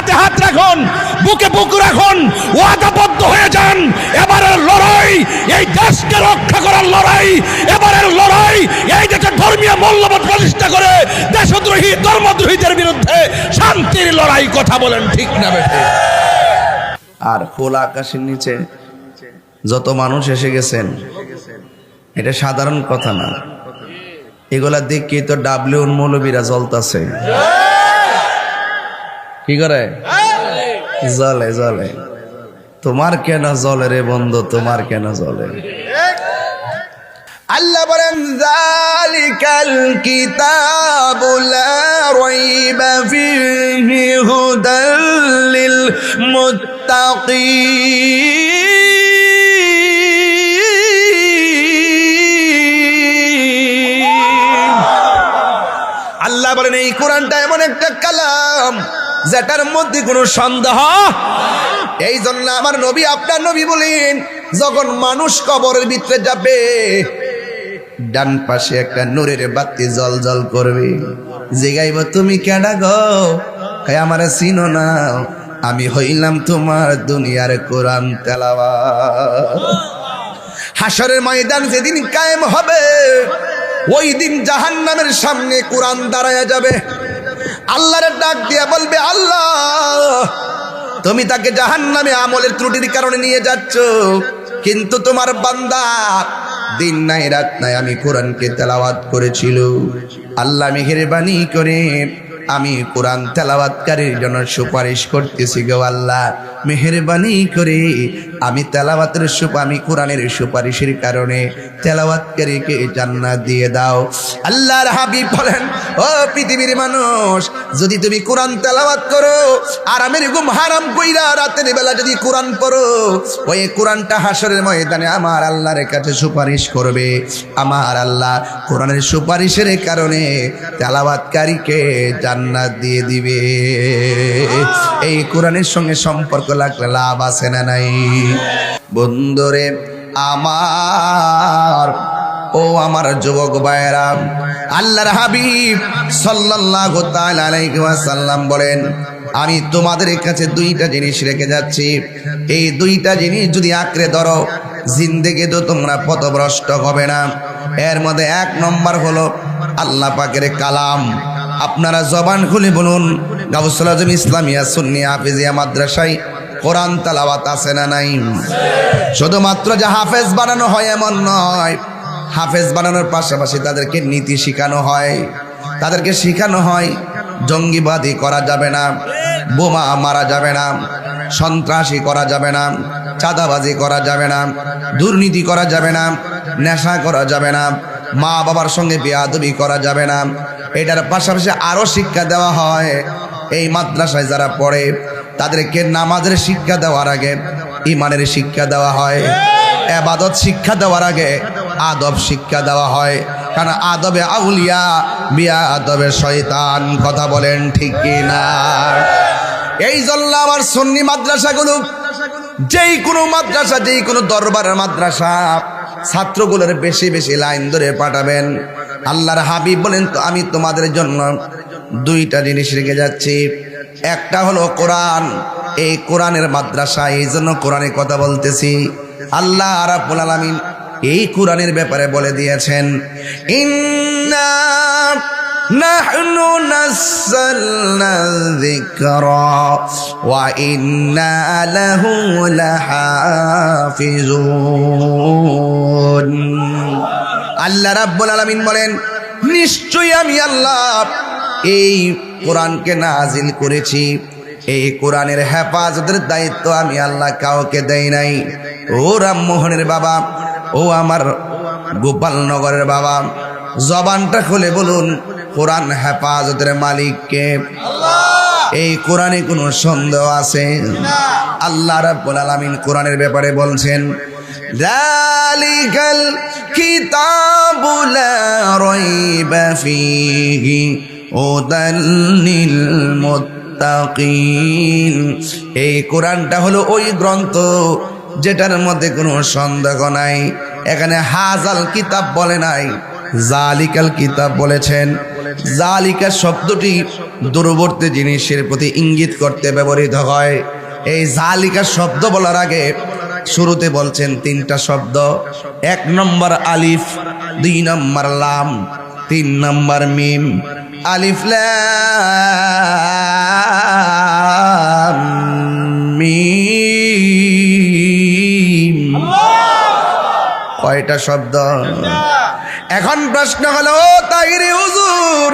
হাতে হাত রাখুন, বুকে বুক রাখুন, ওয়াদাবদ্ধ হয়ে যান। এবারের লড়াই এই দেশকে রক্ষা করার লড়াই, এবারের লড়াই এই দেশের ধর্মীয় মূল্যবোধ প্রতিষ্ঠা করে দেশদ্রোহী ধর্মদ্রোহীদের বিরুদ্ধে শান্তির লড়াই। কথা বলেন ঠিক না বেঠে? আর খোলা আকাশের নিচে যত মানুষ এসে গেছেন, এটা সাধারণ কথা না। এগুলা দেখি তো ডাব্লিউ মৌলবীরা জ্বলতাছে। কি করে? জ্বলে জ্বলে। তোমার কেন জ্বলে রে বন্ধু, তোমার কেন জ্বলে? আল্লাহ বলেন যালিকাল কিতাবু লা রাইবা ফীহি হুদাল লিল মুত্তাকিন। আল্লাহ বলেন এই কোরআনটা এমন একটা কালাম যেটার মধ্যে কোনো সন্দেহ। এই জন্য আমার নবী, আপনার নবী বলেন, যখন মানুষ কবরের ভিতরে যাবে ডান পাশে একটা নূরের বাতি জল জল করবে। জিগাইব তুমি কেডা গো? আমারে চিনো না? আমি হইলাম তোমার দুনিয়ার কোরআন তেলাওয়াত। হাসরের ময়দান যেদিন কায়েম হবে, ওই দিন জাহান্নামের সামনে কোরআন দাঁড়ায়া যাবে। আল্লাহর ডাক দিয়া বলবে, আল্লাহ তুমি তাকে জাহান্নামে আমলের ত্রুটির কারণে নিয়ে যাচ্ছ, কিন্তু তোমার বান্দা দিন নাই রাত নাই আমি কোরআনকে তেলাওয়াত করেছিল। আল্লাহ মেহেরবানি করে আমি কোরআন তেলাওয়াতকারীর জন্য সুপারিশ করতেছি গো আল্লাহ, মেহেরবানি করে আমি তেলাওয়াতের আমি কোরআনের সুপারিশের কারণে তেলাওয়াতকারীকে জান্নাত দিয়ে দাও। আল্লাহর হাবিব বলেন, ও পৃথিবীর মানুষ, যদি তুমি কোরআন তেলাওয়াত করো, আরামের ঘুম হারাম কইরা রাতের বেলা যদি কোরআন পড়ো, ওই কোরআনটা হাসরের ময়দানে আমার আল্লাহর কাছে সুপারিশ করবে। আমার আল্লাহ কোরআনের সুপারিশের কারণে তেলাওয়াতকারীকে জান্নাত দিয়ে দিবে। এই কোরআনের সঙ্গে সম্পর্ক লাগলে লাভ আছে না নাই? বন্ধুরে আমার, ও আমার যুবক ভাইয়েরা, আল্লাহর হাবিব সাল্লাল্লাহু তাআলা আলাইহি ওয়াসাল্লাম বলেন, আমি তোমাদের কাছে দুইটা জিনিস রেখে যাচ্ছি। এই দুইটা জিনিস যদি আঁকড়ে ধরো, জিন্দেগি তো তোমরা পথভ্রষ্ট হবে না। এর মধ্যে এক নম্বর হলো আল্লাহ পাকের কালাম। আপনারা জবান খুলে বলুন, গাউসুল আজম ইসলামিয়া সুন্নিয়া হাফেজিয়া মাদ্রাসায় কোরআন তেলাওয়াত আছে না নাই? শুধুমাত্র যে হাফেজ বানানো হয় এমন নয়, হাফেজ বানানোর পাশাপাশি তাদেরকে নীতি শেখানো হয়। তাদেরকে শেখানো হয় জঙ্গিবাদী করা যাবে না, বোমা মারা যাবে না, সন্ত্রাসী করা যাবে না, চাঁদাবাজি করা যাবে না, দুর্নীতি করা যাবে না, নেশা করা যাবে না, মা বাবার সঙ্গে বেয়াদবি করা যাবে না। এটার পাশাপাশি আরো শিক্ষা দেওয়া হয়। এই মাদ্রাসায় যারা পড়ে তাদেরকে নামাজের শিক্ষা দেওয়ার আগে ইমানের শিক্ষা দেওয়া হয়, ইবাদত শিক্ষা দেওয়ার আগে আদব শিক্ষা দেওয়া হয়। কারণ আদবে আউলিয়া বিয়া আদবে শয়তান। কথা বলেন ঠিক কিনা? এই জন্য আমার সুন্নি মাদ্রাসাগুলো, যেই কোনো মাদ্রাসা, যেই কোনো দরবারের মাদ্রাসা, ছাত্রগুলোর বেশি বেশি লাইন ধরে পাঠাবেন। আল্লাহর হাবিব বলেন, তো আমি তোমাদের জন্য দুইটা জিনিস রেখে যাচ্ছি। একটা হলো কোরআন। এই কোরআনের মাদ্রাসা, এই জন্য কোরআনের কথা বলতেছি। আল্লাহ রাব্বুল আলামিন এই কোরআনের ব্যাপারে বলে দিয়েছেন, ইন্না নাহনু নাযালনা যিকরা ওয়া ইন্না লাহু লাহাফিজুন। আল্লাহ রাব্বুল আলামিন বলেন, নিশ্চয়ই আমি আল্লাহ এই কোরআনকে নাজিল করেছি। এই কোরআনের হেফাজতের দায়িত্ব আমি আল্লাহ কাউকে দেই নাই। ও রামমোহনের বাবা, ও আমার গোপালনগরের বাবা, জবানটা খুলে বলুন, কোরআন হেফাজতের মালিককে? এই কোরআনে কোনো সন্দেহ আছে? আল্লাহ রাব্বুল আলামিন কোরআনের ব্যাপারে বলছেন, যালিকাল কিতাবু লা রাইবা ফীহি হুদাল লিল মুত্তাকিন। এই কোরআনটা হলো ওই গ্রন্থ যেটার মধ্যে কোনো সন্দেহ নাই। এখানে হাজাল কিতাব বলে নাই, জালিকাল কিতাব বলেছেন। জালিকা শব্দটি দূরবর্তী জিনিসের প্রতি ইঙ্গিত করতে ব্যবহৃত হয়। এই জালিকা শব্দ বলার আগে শুরুতে বলছেন তিনটা শব্দ। 1 নম্বর আলিফ, 2 নম্বর লাম, 3 নম্বর মিম। আলিফ লাম মিম, কয়টা শব্দ? এখন প্রশ্ন হলো, তাহিরি হুজুর,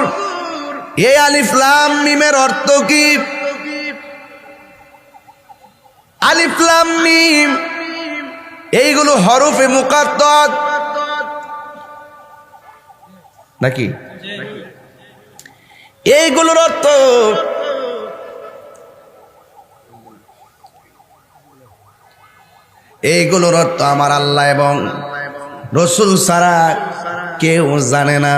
এই আলিফ লাম মিমের অর্থ কি? আলিফ লাম মিম এইগুলো হরফে মুকাত্তাত নাকি? এইগুলোর অর্থ আমার আল্লাহ এবং রসুল ছাড়া কেউ জানে না।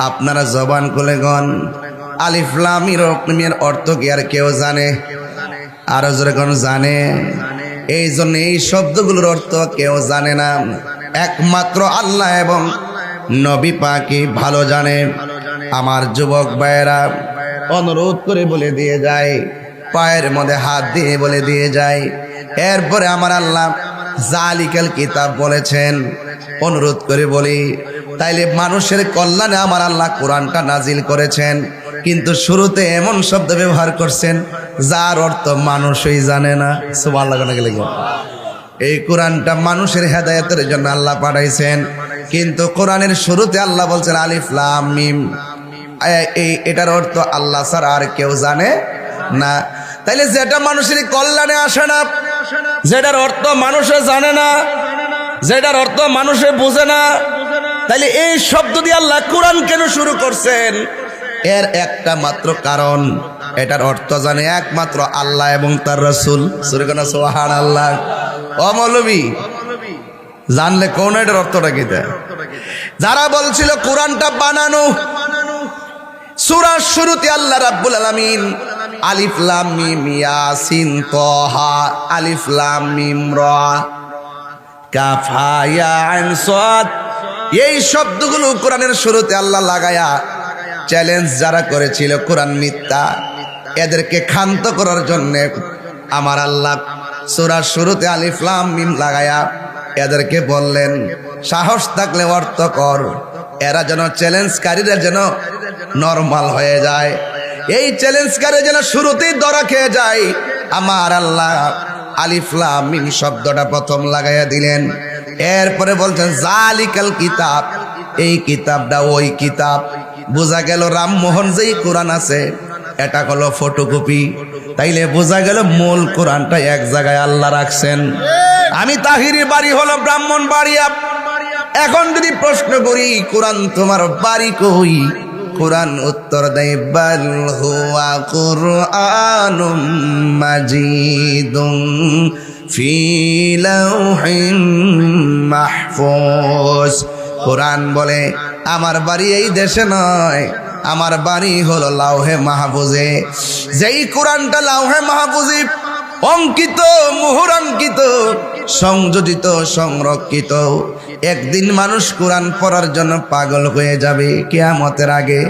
আপনারা জবান খুলে গন, আলিফ লাম মিমের অর্থ কি আর কেউ জানে? আর জোরে কোন জানে? এই জন্য এই শব্দগুলোর অর্থ কেউ জানে না, একমাত্র আল্লাহ এবং নবী পাকই ভালো জানে। আমার যুবক ভাইয়েরা অনুরোধ করে বলে দিয়ে যায়, পায়ের মধ্যে হাত দিয়ে বলে দিয়ে যায়, এরপরে আমার আল্লাহ জালিকাল কিতাব বলেছেন। অনুরোধ করে বলি, তাইলে মানুষের কল্যাণে আমার আল্লাহ কোরআনটা নাজিল করেছেন, কিন্তু শুরুতে এমন শব্দ ব্যবহার করছেন যার অর্থ মানুষই জানে না। সুবহানাল্লাহ গেলে এই কোরআনটা মানুষের হেদায়েতের জন্য আল্লাহ পাঠাইছেন, কিন্তু কোরআনের শুরুতে আল্লাহ বলছেন আলিফ লাম মিম। এটার অর্থ আল্লাহ ছাড়া আর কেউ জানে না। তাইলে যেটা মানুষের কল্যাণে আসে না, যেটার অর্থ মানুষে জানে না, যেটার অর্থ মানুষে বোঝে না, তাইলে এই শব্দ দিয়ে আল্লাহ কোরআন কেন শুরু করছেন? এর একটা মাত্র কারণ, এটার অর্থ জানে একমাত্র আল্লাহ এবং তার রাসূল। সুবহানাল্লাহ। ও মৌলবী, জানলে কোন এটার অর্থটা কি? যারা বলছিল কোরআনটা বানানো, সূরার শুরুতে আল্লাহ রাব্বুল আলামিন আলিফ লাম মিম ইয়াসিন তাহা, আলিফ লাম মিম রা কাফ হা ইয়া আইন সাদ, এই শব্দগুলো কোরআনের শুরুতে আল্লাহ লাগায়া চ্যালেঞ্জ যারা করেছিল কোরআন মিথ্যা, এদেরকে ক্ষান্ত করার জন্য আমার আল্লাহ সূরার শুরুতে আলিফ লাম মিম লাগায়া এদেরকে বললেন, সাহস থাকলে অর্থ কর। এরা যেন চ্যালেঞ্জকারীরা যেন নরমাল হয়ে যায়, এই চ্যালেঞ্জকারী যেন শুরুতেই ধরা খেয়ে যায়, আমার আল্লাহ আলিফ লাম মিম শব্দটা প্রথম লাগাইয়া দিলেন। এরপরে বলছেন জালিকাল কিতাব, এই কিতাবটা ওই কিতাব। বোঝা গেল রামমোহন যেই কোরআন আছে এটা হলো ফটোকপি, তাইলে বোঝা গেল মূল কোরআনটা এক জায়গায় আল্লাহ রাখছেন। আমি তাহিরের বাড়ি হলো ব্রাহ্মণবাড়িয়া, এখন যদি প্রশ্ন করি কোরআন তোমার বাড়ি কই, কোরআন উত্তর দেয় বাল হুয়া কুরআনুম মাজিদুন ফি লাউহিন মাহফুজ। কোরআন বলে আমার বাড়ি এই দেশে নয়, আমার বাড়ি হলো লাউহে মাহফুজে। যেই কোরআনটা লাউহে মাহফুজে অঙ্কিত, মোহরাঙ্কিত, সংযোজিত, সংরক্ষিত, একদিন মানুষ কোরআন পড়ার জন্য পাগল হয়ে যাবে। কিয়ামতের আগে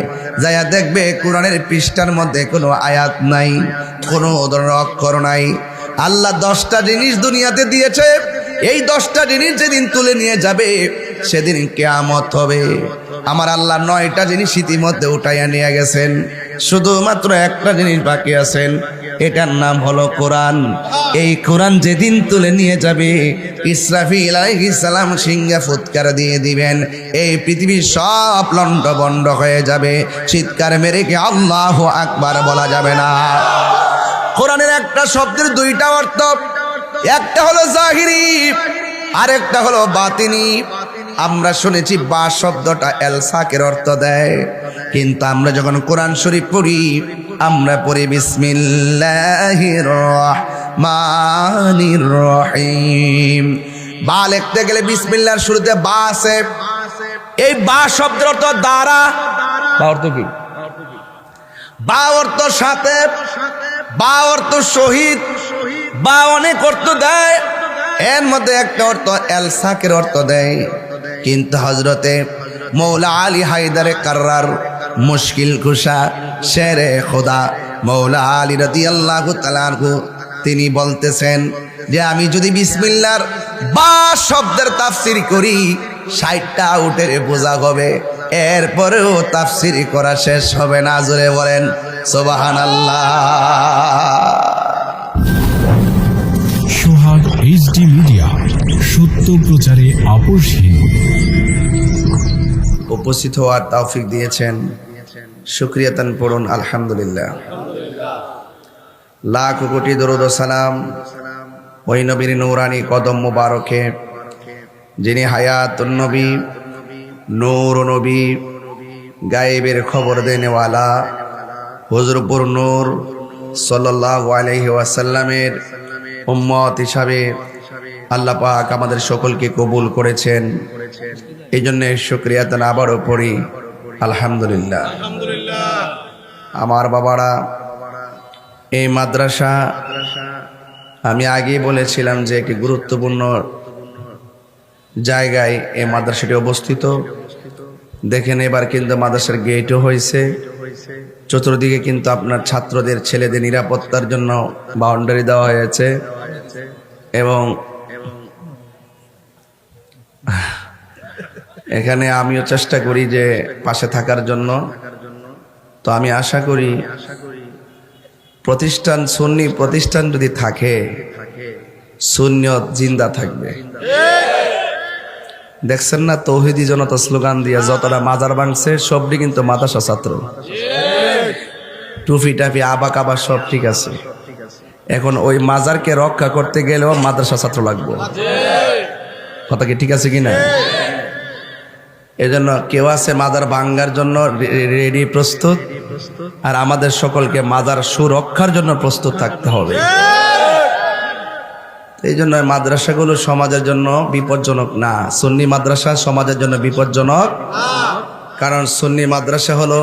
যায়া দেখবে কোরআনের পৃষ্ঠার মধ্যে কোনো আয়াত নাই, কোনো ধরনের অক্ষর নাই। আল্লাহ 10টা জিনিস দুনিয়াতে দিয়েছে, এই 10টা জিনিস যেদিন তুলে নিয়ে যাবে সেদিন কিয়ামত হবে। আমার আল্লাহ 9টা জিনিস ইতিমধ্যে উঠাইয়া নিয়ে গেছেন, শুধুমাত্র একটা জিনিস বাকি আছেন, এটার নাম হলো কোরআন। এই কোরআন যেদিন তুলে নিয়ে যাবে ইসরাফিল আলাইহিস সালাম সিংহে ফুৎকার দিয়ে দিবেন, এই পৃথিবীর সব লন্ডভন্ড হয়ে যাবে, চিৎকার মেরে কি আল্লাহু আকবার বলা যাবে না। কোরআনের একটা শব্দের 2টা অর্থ, একটা হলো জাহিরি আর একটা হলো বাতিনি। আমরা শুনেছি বা শব্দটা এলসাকের অর্থ দেয়, কিন্তু আমরা যখন কোরআন শরীফ পড়ি আমরা পড়ি বিসমিল্লাহির রহমানির রহিম। বা লিখতে গেলে বিসমিল্লাহর শুরুতে বা আছে, এই বা শব্দের অর্থ দ্বারা। বা অর্থ কি? বা অর্থ সাথে, বা অর্থ শহীদ, বা অনেক অর্থ দেয়, এর মধ্যে একটা অর্থ এলসাকের অর্থ দেয়। কিন্তু হযরতে মৌলা আলী হায়দারে কাররার মুশকিল কুশা শেরে খোদা মৌলা আলী রাদিয়াল্লাহু তাআলা আনহু তিনি বলতেছেন যে আমি যদি বিসমিল্লাহর বা শব্দের তাফসীর করি 60টা উটের বোঝা হবে, এরপরেও তাফসীর করা শেষ হবে না। জোরে বলেন সুবহানাল্লাহ। সোহাগ এইচডি মিডিয়া, সত্য প্রচারে আপোষহীন। উপস্থিত হওয়ার তৌফিক দিয়েছেন, শুকরিয়া তান পড়ুন আলহামদুলিল্লাহ। লাখ কোটি দরুদ ও সালাম ওই নবীর নূরানি কদম মুবারকে, যিনি হায়াতুন নবী, নূর নবী, গায়েবের খবর দেনেওয়ালা হুজুরপুর নূর সাল্লাল্লাহু আলাইহি ওয়াসাল্লামের উম্মত হিসাবে আল্লাহ পাক আমাদের সকলকে কবুল করেছেন। এই জন্য শুকরিয়া তান আবারও পড়ি আলহামদুলিল্লাহ। আমার বাবারা, এই মাদ্রাসা আমি আগেই বলেছিলাম যে একটি গুরুত্বপূর্ণ জায়গায় এই মাদ্রাসাটি অবস্থিত। দেখেন এবার কিন্তু মাদ্রাসার গেটও হয়েছে, চতুর্দিকে কিন্তু আপনার ছাত্রদের ছেলেদের নিরাপত্তার জন্য বাউন্ডারি দেওয়া হয়েছে এবং এখানে আমিও চেষ্টা করি যে পাশে থাকার জন্য। তো আমি আশা করি প্রতিষ্ঠান, সুন্নি প্রতিষ্ঠান যদি থাকে, সুন্নিয়ত জিন্দা থাকবে। দেখছেন না তৌহিদি জনতা স্লোগান দিয়ে যতটা মাজার ভাঙছে সবটি কিন্তু মাদ্রাসা ছাত্র। টুফি টাফি আবা কাবা সব ঠিক আছে, এখন ওই মাজারকে রক্ষা করতে গেলেও মাদ্রাসা ছাত্র লাগবে। কথা কি ঠিক আছে কিনা? এজন্য কেউ আছে মাজার ভাঙ্গার জন্য রেডি, প্রস্তুত, আর আমাদের সকলকে মাজার সুরক্ষার জন্য প্রস্তুত থাকতে হবে। এই জন্য মাদ্রাসাগুলো সমাজের জন্য বিপজ্জনক না। সুন্নি মাদ্রাসা সমাজের জন্য বিপজ্জনক, কারণ সুন্নি মাদ্রাসা হলো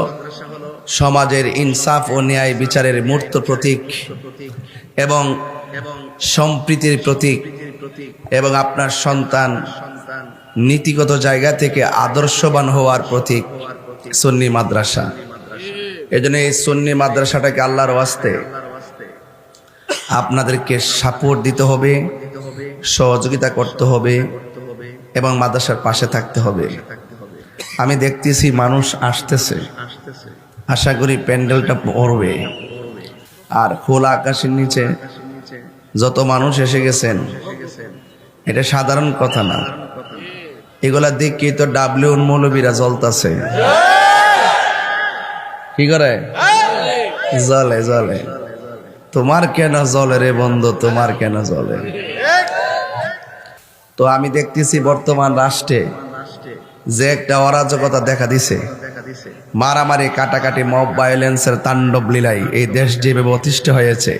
সমাজের ইনসাফ ও ন্যায় বিচারের মূর্ত প্রতীক এবং সম্প্রীতির প্রতীক, এবং আপনার সন্তান নীতিগত জায়গা থেকে আদর্শবান হওয়ার প্রতীক সুন্নি মাদ্রাসা। এজন্য এই সুন্নি মাদ্রাসাটাকে আল্লাহর ওয়াস্তে আপনাদেরকে সাপোর্ট দিতে হবে, সহযোগিতা করতে হবে এবং মাদ্রাসার পাশে থাকতে হবে। আমি দেখতেছি মানুষ আসতেছে, আশা করি প্যান্ডেলটা পড়বে। আর খোলা আকাশের নিচে যত মানুষ এসে গেছেন, এটা সাধারণ কথা না। এগুলা দেখি তো ডাবলিউ মৌলবীরা জ্বলতাছে। কি করে? জ্বলে জ্বলে। তোমার কেন জ্বলে রে বন্ধু, তোমার কেন জ্বলে? তো আমি দেখতেছি বর্তমান রাষ্ট্রে যে একটা অরাজকতা দেখা দিছে, মারামারি, কাটাকাটি, মব ভায়োলেন্সের তাণ্ডব লীলায় এই দেশ যেভাবে অতিষ্ঠ হয়েছে,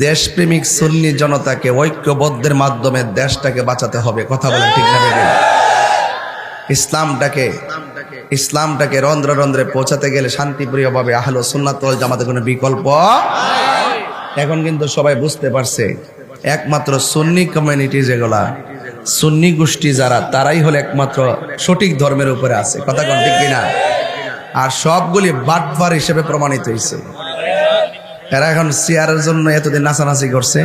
দেশপ্রেমিক সুন্নি জনতাকে ঐক্যবদ্ধের মাধ্যমে দেশটাকে বাঁচাতে হবে। কথা বলেন ঠিক না? ইসলামটাকে রন্ধ্রে রন্ধ্রে পৌঁছাতে গেলে শান্তিপ্রিয়ভাবে আহলে সুন্নাত ওয়াল জামাতের কোনো বিকল্প। এখন কিন্তু সবাই বুঝতে পারছে একমাত্র সুন্নি কমিউনিটি, যেগুলা সুন্নি গোষ্ঠী যারা, তারাই হলো একমাত্র সঠিক ধর্মের উপরে আছে। কথা কোন ঠিক কিনা? আর সবগুলি বাটপার হিসেবে প্রমাণিত হয়েছে। এরা এখন চেয়ারের জন্য এতদিন নাচানাচি করছে,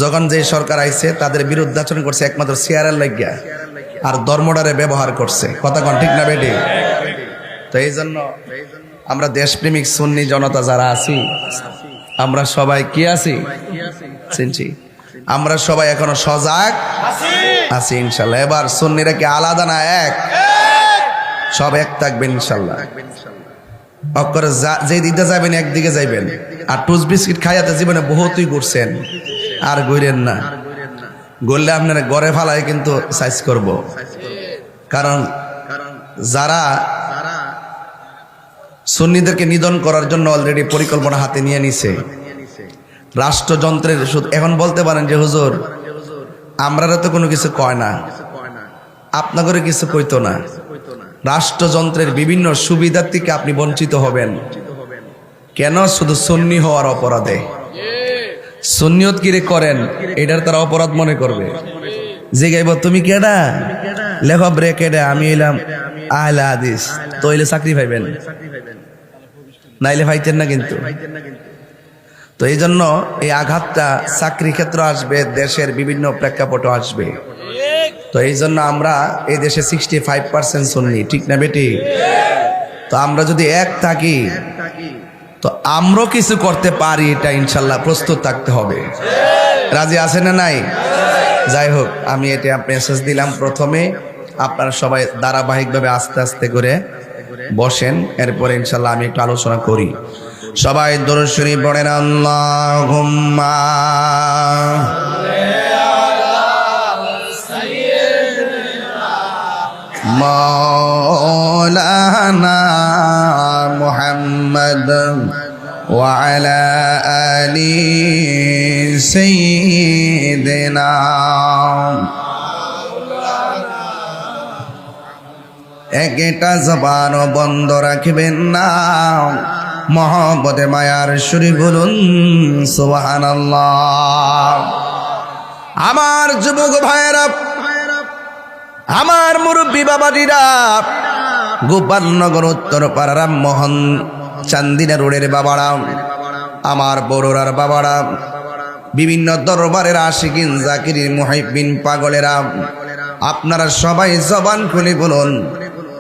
যখন যে সরকার আইছে তাদের বিরুদ্ধে আচরণ করছে একমাত্র চেয়ারের লাগিয়া, আর ধর্মটারে ব্যবহার করছে। কথা কোন ঠিক না বেটি? তো এই জন্য আমরা দেশপ্রেমিক সুন্নি জনতা যারা আছি, আমরা সবাই কি আছি চিনছি, আমরা সবাই এখনো সজাগ আছি ইনশাল্লাহ। এবার সুন্নিরা কি আলাদা না এক? সব এক থাকবেন ইনশাল্লাহ। অক্ষরে যে দিতে যাবেন একদিকে যাইবেন। আর টুস বিস্কিট খাইয়াতে জীবনে বহুতই ঘুরছেন, আর ঘুরেন না। গড়লে আপনারা গড়ে ফালায় কিন্তু সাইজ করব। কারণ যারা সুন্নিদেরকে নিধন করার জন্য অলরেডি পরিকল্পনা হাতে নিয়ে নিছে, রাষ্ট্রযন্ত্রের, এখন বলতে পারেন যে হুজুর আমরা তো কোনো কিছু কয় না, আপনাদের কিছু কইতো না, রাষ্ট্রযন্ত্রের বিভিন্ন সুবিধা থেকে আপনি বঞ্চিত হবেন কেন? শুধু সুন্নি হওয়ার অপরাধে। সুন্নিয়ত কিরে করেন, এটার তারা অপরাধ মনে করবে। যে গাইব তুমি কেডা, লেখ ব্রেকেটে আমি এলাম আহলে হাদিস, তো হইলে চাকরি পাইবেন, নাইলে পাইতেন না কিন্তু। তো এই জন্য এই আঘাতটা চাকরি ক্ষেত্র আসবে, দেশের বিভিন্ন প্রেক্ষাপটে আসবে। তো এই জন্য আমরা এই দেশে 65% সুন্নি, ঠিক না বেটি? তো আমরা যদি এক থাকি তো আমরাও কিছু করতে পারি, এটা ইনশাল্লাহ প্রস্তুত থাকতে হবে। রাজি আছেন না নাই? যাই হোক, আমি এটা মেসেজ দিলাম প্রথমে। আপনারা সবাই ধারাবাহিকভাবে আস্তে আস্তে করে বসেন, এরপরে ইনশাল্লাহ আমি একটু আলোচনা করি। সবাই দরুদ শরীফ পড়েন, আল্লাহুম্মা মাওলানা মুহাম্মদ ওয়া আলা আলি সাইয়্যিদিনা। একটা জবানও বন্ধ রাখবেন না, মহব্বতে মায়ার সুরে বলুন সুবহানাল্লাহ। আমার যুবক ভাইয়েরা, আমার মুরব্বী বাবাজিরা, গোপালনগর উত্তরপাড়ার মোহন চান্দিনা রোডের বাবারা, আমার বড়রার বাবারা, বিভিন্ন দরবারের আশিকিন জাকিরিন মুহিব্বিন পাগলেরা, আপনারা সবাই জবান খুলে বলুন,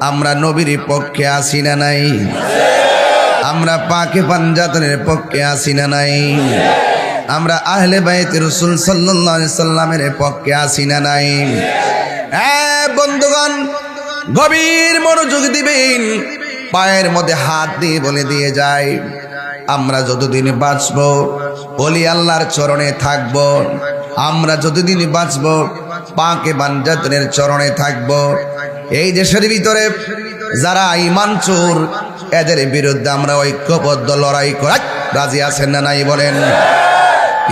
আমরা নবীর পক্ষে আছি না নাই? আমরা পাকে পাঞ্জাতনের পক্ষে আছি না নাই? আমরা আহলে বাইতে রাসূল সাল্লাল্লাহু আলাইহি সাল্লামের পক্ষে আছি না নাই? বন্ধুগণ, গভীর মনোযোগ দিবেন, পায়ের মধ্যে হাত দিয়ে বলে দিয়ে যায়, আমরা যতদিন বাঁচব ওলি আল্লাহর চরণে থাকব, আমরা যতদিন বাঁচব পাকে পাঞ্জাতনের চরণে থাকব। এই দেশের ভিতরে যারা ঈমান চোর, এদের বিরুদ্ধে আমরা ঐক্যবদ্ধ লড়াই করা রাজি আছেন না নাই বলেন?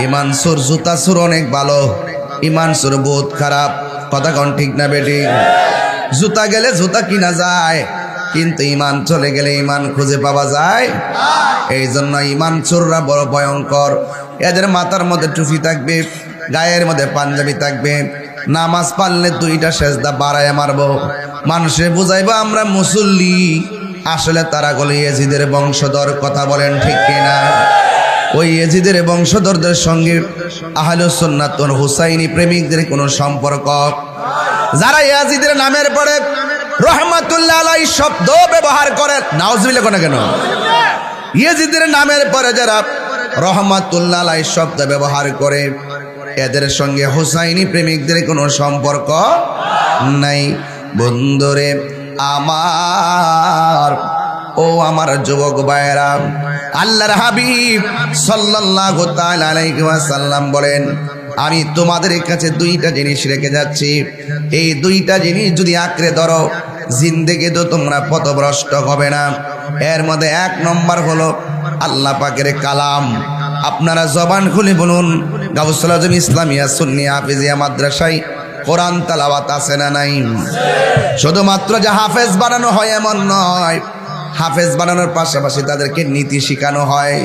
ঈমান চোর, জুতা চোর অনেক ভালো, ঈমান চোর বহুত খারাপ, কথা কোন ঠিক না বেটি? জুতা গেলে জুতা কিনা যায়, কিন্তু ঈমান চলে গেলে ঈমান খুঁজে পাওয়া যায়। এই জন্য ঈমান চোররা বড় ভয়ঙ্কর। এদের মাথার মধ্যে টুপি থাকবে, গায়ের মধ্যে পাঞ্জাবি থাকবে, নামাজ পারলে 2টা সেজদা বাড়ায় মারবো, মানুষে বুঝাইবো আমরা মুসল্লি, আসলে তারা হলো ইয়াজিদের বংশধর। কথা বলেন ঠিক কিনা? ওই ইয়াজিদের বংশধরদের সঙ্গে আহলুস সুন্নাত ওয়াল হুসাইনি প্রেমিকদের কোনো সম্পর্ক। যারা ইয়াজিদের নামের পরে রহমাতুল্লাহ আলাইহি শব্দ ব্যবহার করে, নাউজুবিল্লাহ কোন কেন? ইয়াজিদের নামের পরে যারা রহমাতুল্লাহ আলাইহি শব্দ ব্যবহার করে, এদের সঙ্গে হুসাইনি প্রেমিকদের কোনো সম্পর্ক নাই। বন্ধুরে আমার, ও আমার যুবক ভাইয়েরা, আল্লাহর হাবিব সাল্লাল্লাহু তাআলা আলাইহি ওয়াসাল্লাম বলেন, আমি তোমাদের কাছে 2টা জিনিস রেখে যাচ্ছি, এই 2টা জিনিস যদি আঁকড়ে ধরো, জিন্দেগি তো তোমরা পথভ্রষ্ট হবে না। এর মধ্যে 1 নম্বর হলো আল্লাহ পাকের কালাম। আপনারা জবান খুলে বলুন, গাউসুল আজম ইসলামিয়া সুন্নিয়া হাফেজিয়া মাদ্রাসায় কোরআন তেলাওয়াত আছে না নাই? শুধুমাত্র যে হাফেজ বানানো হয় এমন নয়, হাফেজ বানানোর পাশাপাশি তাদেরকে নীতি শেখানো হয়,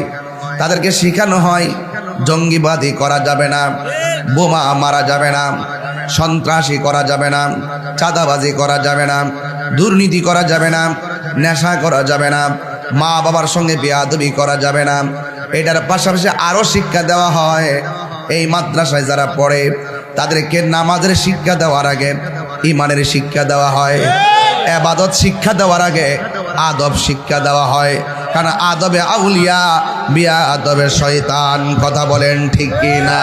তাদেরকে শেখানো হয় জঙ্গিবাদী করা যাবে না, বোমা মারা যাবে না, সন্ত্রাসী করা যাবে না, চাঁদাবাজি করা যাবে না, দুর্নীতি করা যাবে না, নেশা করা যাবে না, মা বাবার সঙ্গে বেয়াদবি করা যাবে না। এটার পাশাপাশি আরো শিক্ষা দেওয়া হয়। এই মাদ্রাসায় যারা পড়ে তাদেরকে নামাজের শিক্ষা দেওয়ার আগে ঈমানের শিক্ষা দেওয়া হয়, ইবাদত শিক্ষা দেওয়ার আগে আদব শিক্ষা দেওয়া হয়, কারণ আদবে আউলিয়া বিয়া আদবে শয়তান। কথা বলেন ঠিক কিনা?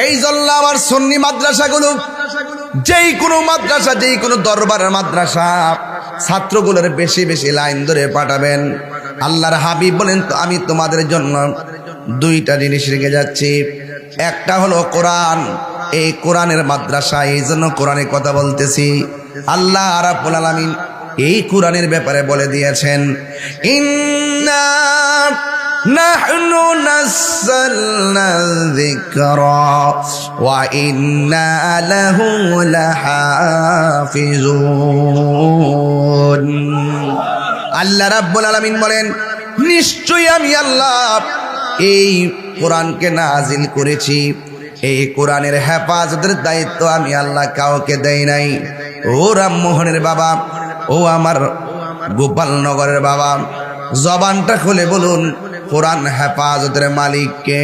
এই জন্য আমার সুন্নি মাদ্রাসাগুলো, যেই কোনো মাদ্রাসা, যেই কোনো দরবারের মাদ্রাসা, ছাত্রগুলোর বেশি বেশি লাইন ধরে পাঠাবেন। আল্লাহর হাবিব বলেন, তো আমি তোমাদের জন্য 2টা জিনিস রেখে যাচ্ছি। একটা হলো কোরআন, এই কোরআনের মাদ্রাসা, এই জন্য কোরআনে কথা বলতেছি। আল্লাহ রাব্বুল আলামিন এই কোরআনের ব্যাপারে বলে দিয়েছেন, ইন্না নাহনু নাযালনা যিকরা ওয়া ইন্না লাহু লাহাফিজুন। আল্লাহ রাব্বুল আলামিন বলেন, নিশ্চয়ই আমি আল্লাহ এই কোরআনকে নাজিল করেছি, এই কোরআনের হেফাজতের দায়িত্ব আমি আল্লাহ কাউকে দেই নাই। ও রামমোহনের বাবা, ও আমার গোপালনগরের বাবা, জবানটা খুলে বলুন কোরআন হেফাজতের মালিক কে?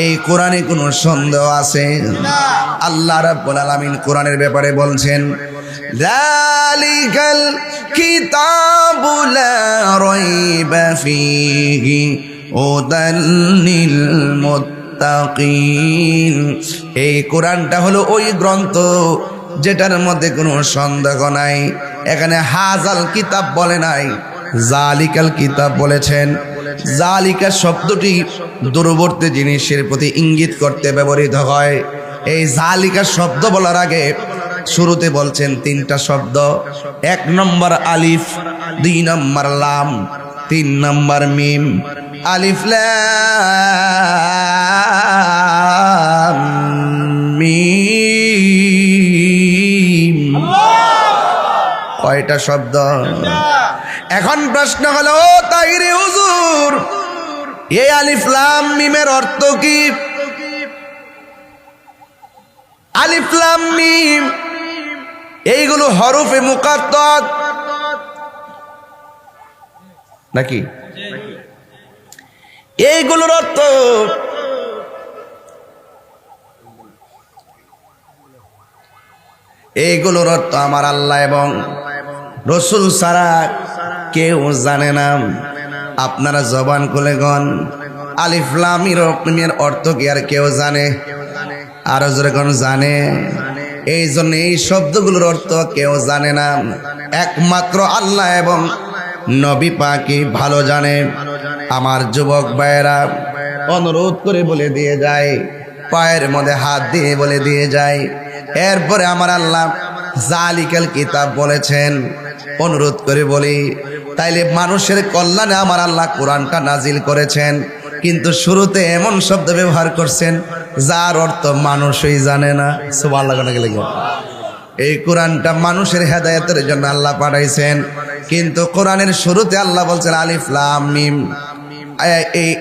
এই কোরআনে কোনো সন্দেহ আছে? আল্লাহ রাব্বুল আলামিন কোরআনের ব্যাপারে বলছেন, যালিকাল কিতাবু লা রাইবা ফীহি হুদাল লিল মুত্তাকিন। এই কোরআনটা হলো ওই গ্রন্থ যেটার মধ্যে কোনো সন্দেহ নাই। এখানে হাজাল কিতাব বলে নাই, জালিকাল কিতাব বলেছেন। জালিকা শব্দটি দূরবর্তী জিনিসের প্রতি ইঙ্গিত করতে ব্যবহৃত হয়। এই জালিকা শব্দ বলার আগে শুরুতে বলছেন তিনটা শব্দ। 1 নম্বর আলিফ, 2 নম্বর লাম, 3 নম্বর মিম। আলিফ লাম মিম, কয়টা শব্দ? এখন প্রশ্ন হলো, তাহিরি হুজুর, এই আলিফ লাম মিমের অর্থ কি? আলিফ লাম মিম এইগুলো হরফে মুকাত্তাত নাকি? এইগুলোর অর্থ আমার আল্লাহ এবং রসুল ছাড়া কেউ জানে না। আপনারা জবান খুলে গন, আলিফ লাম মিমের অর্থ কি আর কেউ জানে? আরো জোরে কোন জানে? এই জন্য এই শব্দগুলোর অর্থ কেউ জানে না, একমাত্র আল্লাহ এবং নবী পাকই ভালো জানে। আমার যুবক ভাইয়েরা অনুরোধ করে বলে দিয়ে যায়, পায়ের মধ্যে হাত দিয়ে বলে দিয়ে যায়, এরপরে আমার আল্লাহ জালিকাল কিতাব বলেছেন। অনুরোধ করে বলি, তাইলে মানুষের কল্যাণে আমার আল্লাহ কোরআনটা নাজিল করেছেন, কিন্তু শুরুতে এমন শব্দ ব্যবহার করছেন যার অর্থ মানুষই জানে না। সুবহানাল্লাহ। এই কোরআনটা মানুষের হেদায়েতের জন্য আল্লাহ পাঠাইছেন, কিন্তু কোরআনের শুরুতে আল্লাহ বলছেন আলিফ লাম মিম।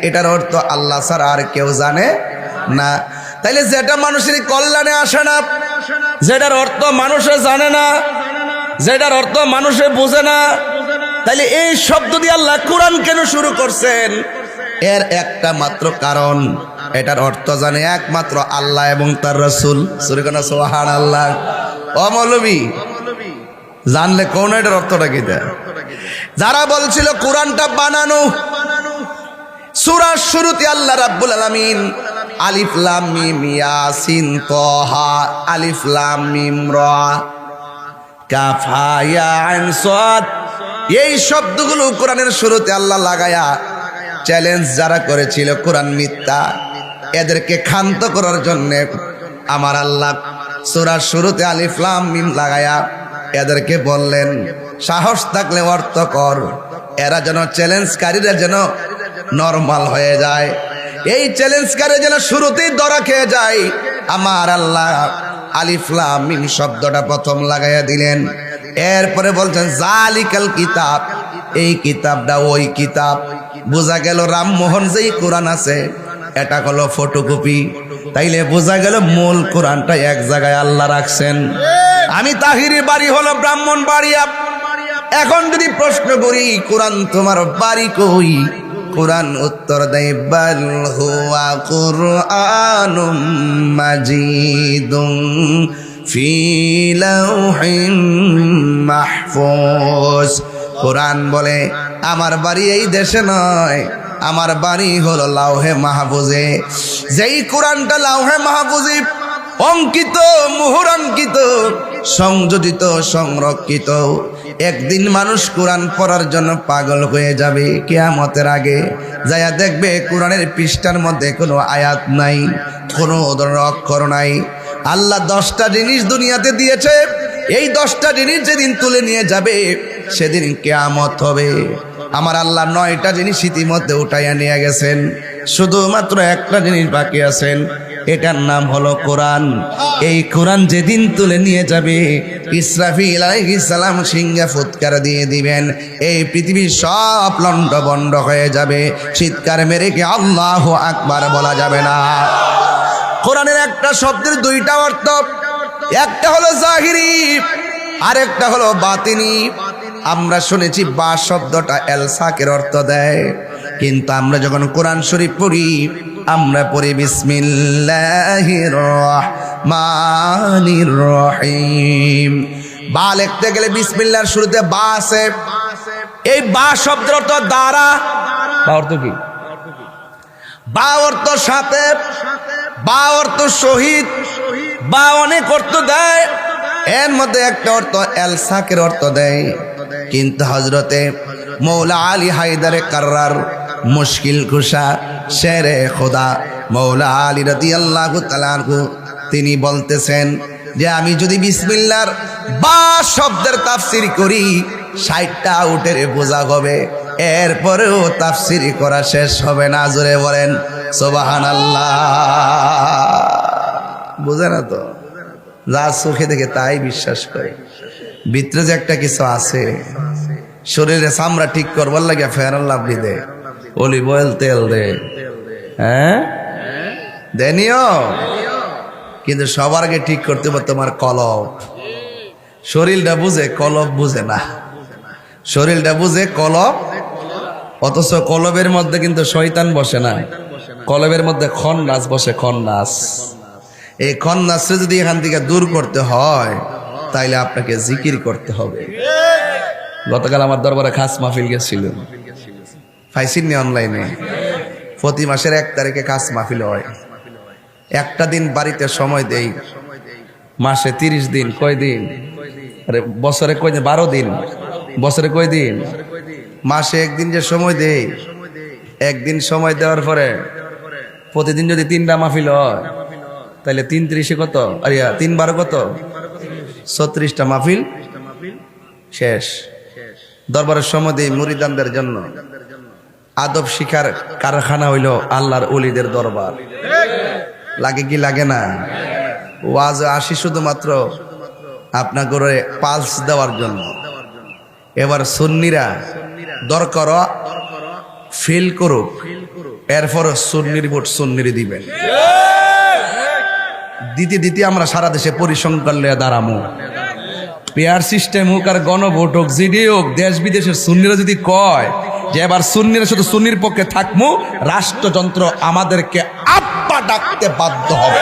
এটার অর্থ আল্লাহ ছাড়া আর কেউ জানে না। তাইলে যেটা মানুষের কল্যাণে আসে না, যেটার অর্থ মানুষে জানে না, যেটার অর্থ মানুষে বোঝে না, তাইলে এই শব্দ দিয়ে আল্লাহ কোরআন কেন শুরু করছেন? এর একটা মাত্র কারণ, এটার অর্থ জানে একমাত্র আল্লাহ এবং তার রাসূল। সুবহানাল্লাহ। ও মৌলবী, জানলে কোন এটার অর্থটা কি? যারা বলছিল কোরআনটা বানানো, সূরার শুরুতে আল্লাহ রাব্বুল আলামিন আলিফ লাম মিম ইয়াসিন তাহা, আলিফ লাম মিম রা কাফ হা ইয়া আইন সাদ, এই শব্দগুলো কোরআনের শুরুতে আল্লাহ লাগায়া চ্যালেঞ্জ যারা করেছিল কোরআন মিথ্যা, এদেরকে ক্ষান্ত করার জন্য আমার আল্লাহ সূরার শুরুতে আলিফ লাম মিম লাগায়া এদেরকে বললেন, সাহস থাকলে অর্থ কর। এরা যেন চ্যালেঞ্জকারীরা যেন নরমাল হয়ে যায়, এই চ্যালেঞ্জকারী যেন শুরুতেই ধরা খেয়ে যায়। আমার আল্লাহ আলিফ লাম মিম শব্দটা প্রথম লাগাইয়া দিলেন। এরপরে বলছেন জালিকাল কিতাব, এই কিতাবটা ওই কিতাব। বোঝা গেল রামমোহন যেই কোরআন আছে এটা হলো ফটোকপি। তাইলে বোঝা গেল মূল কোরআনটা এক জায়গায় আল্লাহ রাখছেন। আমি তাহিরি বাড়ি হলো ব্রাহ্মণবাড়িয়া। এখন যদি প্রশ্ন করি কোরআন তোমার বাড়ি কই, কোরআন উত্তর দেয় বাল হুয়া কুরআনুম মাজিদুন ফি লাউহিন মাহফুজ। কোরআন বলে আমার বাড়ি এই দেশে নয়, আমার বাড়ি হলো লাউহে মাহফুজে। যেই কোরআনটা লাউহে মাহফুজে অঙ্কিত, মুহুরাঙ্কিত, সংযোজিত, সংরক্ষিত, একদিন মানুষ কোরআন পড়ার জন্য পাগল হয়ে যাবে। কিয়ামতের আগে যাইয়া দেখবে কোরআনের পৃষ্ঠার মধ্যে কোনো আয়াত নাই, কোনো ধরনের অক্ষর নাই। আল্লাহ 10টা জিনিস দুনিয়াতে দিয়েছে, এই 10টা জিনিস যেদিন তুলে নিয়ে যাবে সেদিন কিয়ামত হবে। আমার আল্লাহ 9টা জিনিস ইতিমধ্যে উঠাইয়া নিয়ে গেছেন, শুধুমাত্র একটা জিনিস বাকি আছেন, এটার নাম হলো কোরআন। এই কোরআন যেদিন তুলে নিয়ে যাবে ইসরাফিল আলাইহিস সালাম সিংহে ফুৎকার দিয়ে দিবেন, এই পৃথিবীর সব লন্ডভন্ড হয়ে যাবে। চিৎকার মেরে কি আল্লাহু আকবার বলা যাবে না? কোরআনের একটা শব্দের দুইটা অর্থ, একটা হলো জাহিরি আর একটা হলো বাতিনি। আমরা শুনেছি বা শব্দটা এলসাকের অর্থ দেয়, কিন্তু আমরা যখন কোরআন শরীফ পড়ি আমরা পড়ি বিসমিল্লাহির রহমানির রহিম। বা লিখতে গেলে বিসমিল্লাহর শুরুতে বা আছে। এই বা শব্দের অর্থ দ্বারা। বা অর্থ কি? বা অর্থ সাথে, বা অর্থ শহীদ, বা অনেক অর্থ দেয়। এর মধ্যে একটা অর্থ এলসাকের অর্থ দেয়। কিন্তু হযরতে মৌলা আলী হায়দারে কাররার মুশকিল কুশা শেরে খোদা মৌলা আলী রাদিয়াল্লাহু তাআলা আনহু তিনি বলতেছেন যে আমি যদি বিসমিল্লাহর বা শব্দের তাফসীর করি 60টা উটের বোঝা হবে, এরপরেও তাফসীর করা শেষ হবে না। জোরে বলেন সুবহানাল্লাহ। বুঝে না তো, যা চোখে দেখে তাই বিশ্বাস করে। ভিতরে যে একটা কিছু আছে, শরীরে চামড়া ঠিক করবার লাগে ফেয়ার অ্যান্ড লাভলি দে, অলিভ অয়েল তেল দে, হ্যাঁ দেনিও, কিন্তু সবার আগে ঠিক করতে হবে তোমার কলব। শরীরটা বুঝে, কলব বুঝে না। শরীরটা বুঝে, কলব, অথচ কলবের মধ্যে কিন্তু শয়তান বসে না, কলবের মধ্যে খন্নাস বসে, খন্নাস। এই খন্নাসকে যদি এখান থেকে দূর করতে হয় তাইলে আপনাকে জিকির করতে হবে। গতকাল আমার দরবারে খাস মাহফিল গেছিল, পাইছিনি অনলাইনে। প্রতি মাসের 1 তারিখে খাস মাহফিল হয়। একটা দিন বাড়িতে সময় দেই, মাসে 30 দিন। কয় দিন? আরে বছরে কয় দিন? 12 দিন। বছরে কয় দিন? মাসে 1 দিন যে সময় দেই, 1 দিন সময় দেওয়ার পরে প্রতিদিন যদি 3টা মাহফিল হয় তাহলে 3 × 30 কত? আরে 3 × 12 কত? 36টা মাহফিল শেষ। দরবারের সময় দেই মুরিদানদের জন্য। আদব শিখার কারখানা হইল আল্লাহর ওলিদের দরবার। লাগে কি লাগে না? ওয়াজ আসি শুধুমাত্র আপনার করে পালস দেওয়ার জন্য। এবার সুন্নিরা দরকার ফিল করুক, এরপর সুন্নির ভোট সুন্নির দিবেন। দিতে দিতে আমরা সারা দেশে পরিসংখ্যান লইয়া দাঁড়ামো। পেয়ার সিস্টেম হোক আর গণভোট হোক, জিডি হোক, দেশ বিদেশের সুন্নিরা যদি কয় যে এবার সুন্নিরা শুধু সুন্নির পক্ষে থাকবো, রাষ্ট্রযন্ত্র আমাদেরকে আব্বা ডাকতে বাধ্য হবে।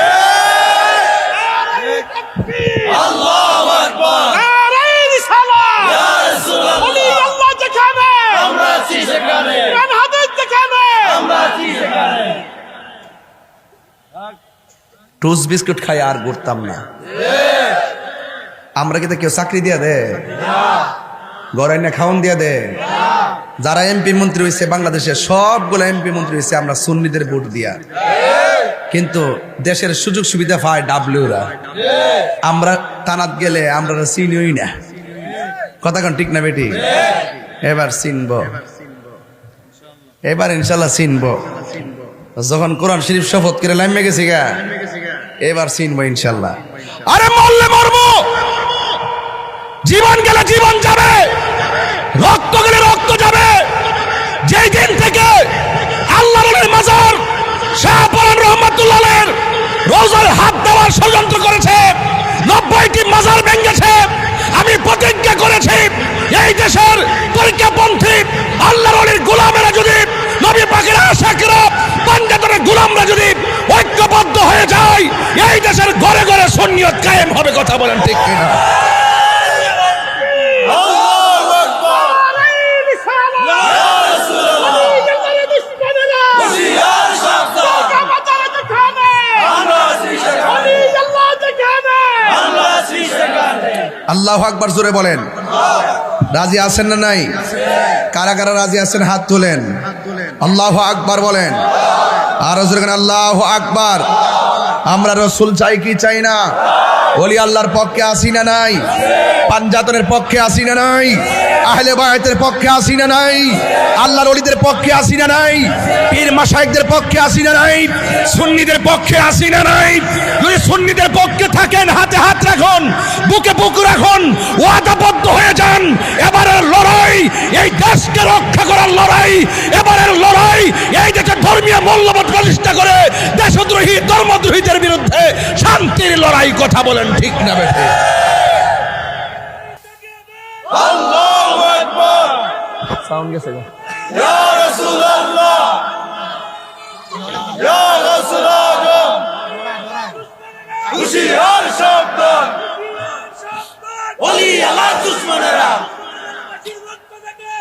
আল্লাহু আকবার। নারে রিসালাত। ইয়া রাসূলুল্লাহ। ওলি আল্লাহ যেখানে আমরা আছি সেখানে। কোরআন হাদিস যেখানে আমরা আছি সেখানে। টুস বিস্কুট খাই আর ঘুরতাম না। আমরা কি কেউ চাকরি দিয়া দে? ঘরে না খাওন দিয়া দে? যারা এমপি মন্ত্রী হয়েছে বাংলাদেশের সবগুলো এমপি মন্ত্রী হয়েছে আমরা সুন্নিদের ভোট দিয়া। কিন্তু দেশের সুযোগ সুবিধা পায় ডাব্লিউরা। আমরা টানাত গেলে আমরা চিনিই না। কথা কোন ঠিক না বেটি? এবার চিনব, এবার ইনশাল্লাহ চিনব। যখন কোরআন শরীফ শপথ করে লাইমে গেছি গা, এবার চিনবো ইনশাল্লাহ। আরে মরলে মরবো, জীবন গেলে জীবন যাবে, রক্ত গেলে রক্ত যাবে। যেই দিন থেকে আল্লাহর মাজার শাহপরান রহমাতুল্লাহের রোজার হাত দেওয়ার ষড়যন্ত্র করেছে, 90টি মাজার ভেঙেছে, আমি প্রতিজ্ঞা করেছি এই দেশের তরিকাপন্থী আল্লাহর গোলামেরা যদি, নবী পাকের আশিকরা, পাঞ্জাতনের গোলামরা যদি ঐক্যবদ্ধ হয়ে যায়, এই দেশের ঘরে ঘরে সুন্নিয়ত কায়েম হবে। কথা বলেন ঠিক কিনা? আল্লাহু আকবার। নারে রিসালাত। ইয়া রাসূলুল্লাহ। ওলি আল্লাহ যেখানে হুশিয়ার সাবধান। কামাতারে যেখানে আমরা আছি সেখানে। ওলি আল্লাহ যেখানে আমরা আছি সেখানে। আল্লাহু আকবার জোরে বলেন। রাজি আছেন না নাই? কারা কারা রাজি আছেন হাত তোলেন। আল্লাহু আকবার বলেন। আর জোরে বলেন আল্লাহু আকবার। আমরা রাসূল চাই কি চাই না? ওলি আল্লাহর পক্ষে আসি না নাই? পাঞ্জাতনের পক্ষে আসি না নাই? আহলে বায়তের পক্ষে আসি না নাই? আল্লাহর ওলিদের পক্ষে আসি না নাই? পীর মাশায়েখদের পক্ষে আসি না নাই? সুন্নিদের পক্ষে আসি না নাই? যদি সুন্নিদের পক্ষে থাকেন হাতে হাত রাখুন, বুকে বুক রাখুন, ওয়াদাবদ্ধ হয়ে যান। এবারের লড়াই এই দেশকে রক্ষা করার লড়াই, এবারের লড়াই এই দেশের ধর্মীয় মূল্যবোধ প্রতিষ্ঠা করে দেশদ্রোহী ধর্মদ্রোহীদের বিরুদ্ধে শান্তির লড়াই। কথা বলেন ঠিক না বেঠে? আল্লাহু আকবার। সাউন্ড গেছে গো। ইয়া রাসূলুল্লাহ, ইয়া রাসূলুল্লাহ, হুশিয়ার সাবধান, ওলি আল্লাহ দুশমনেরা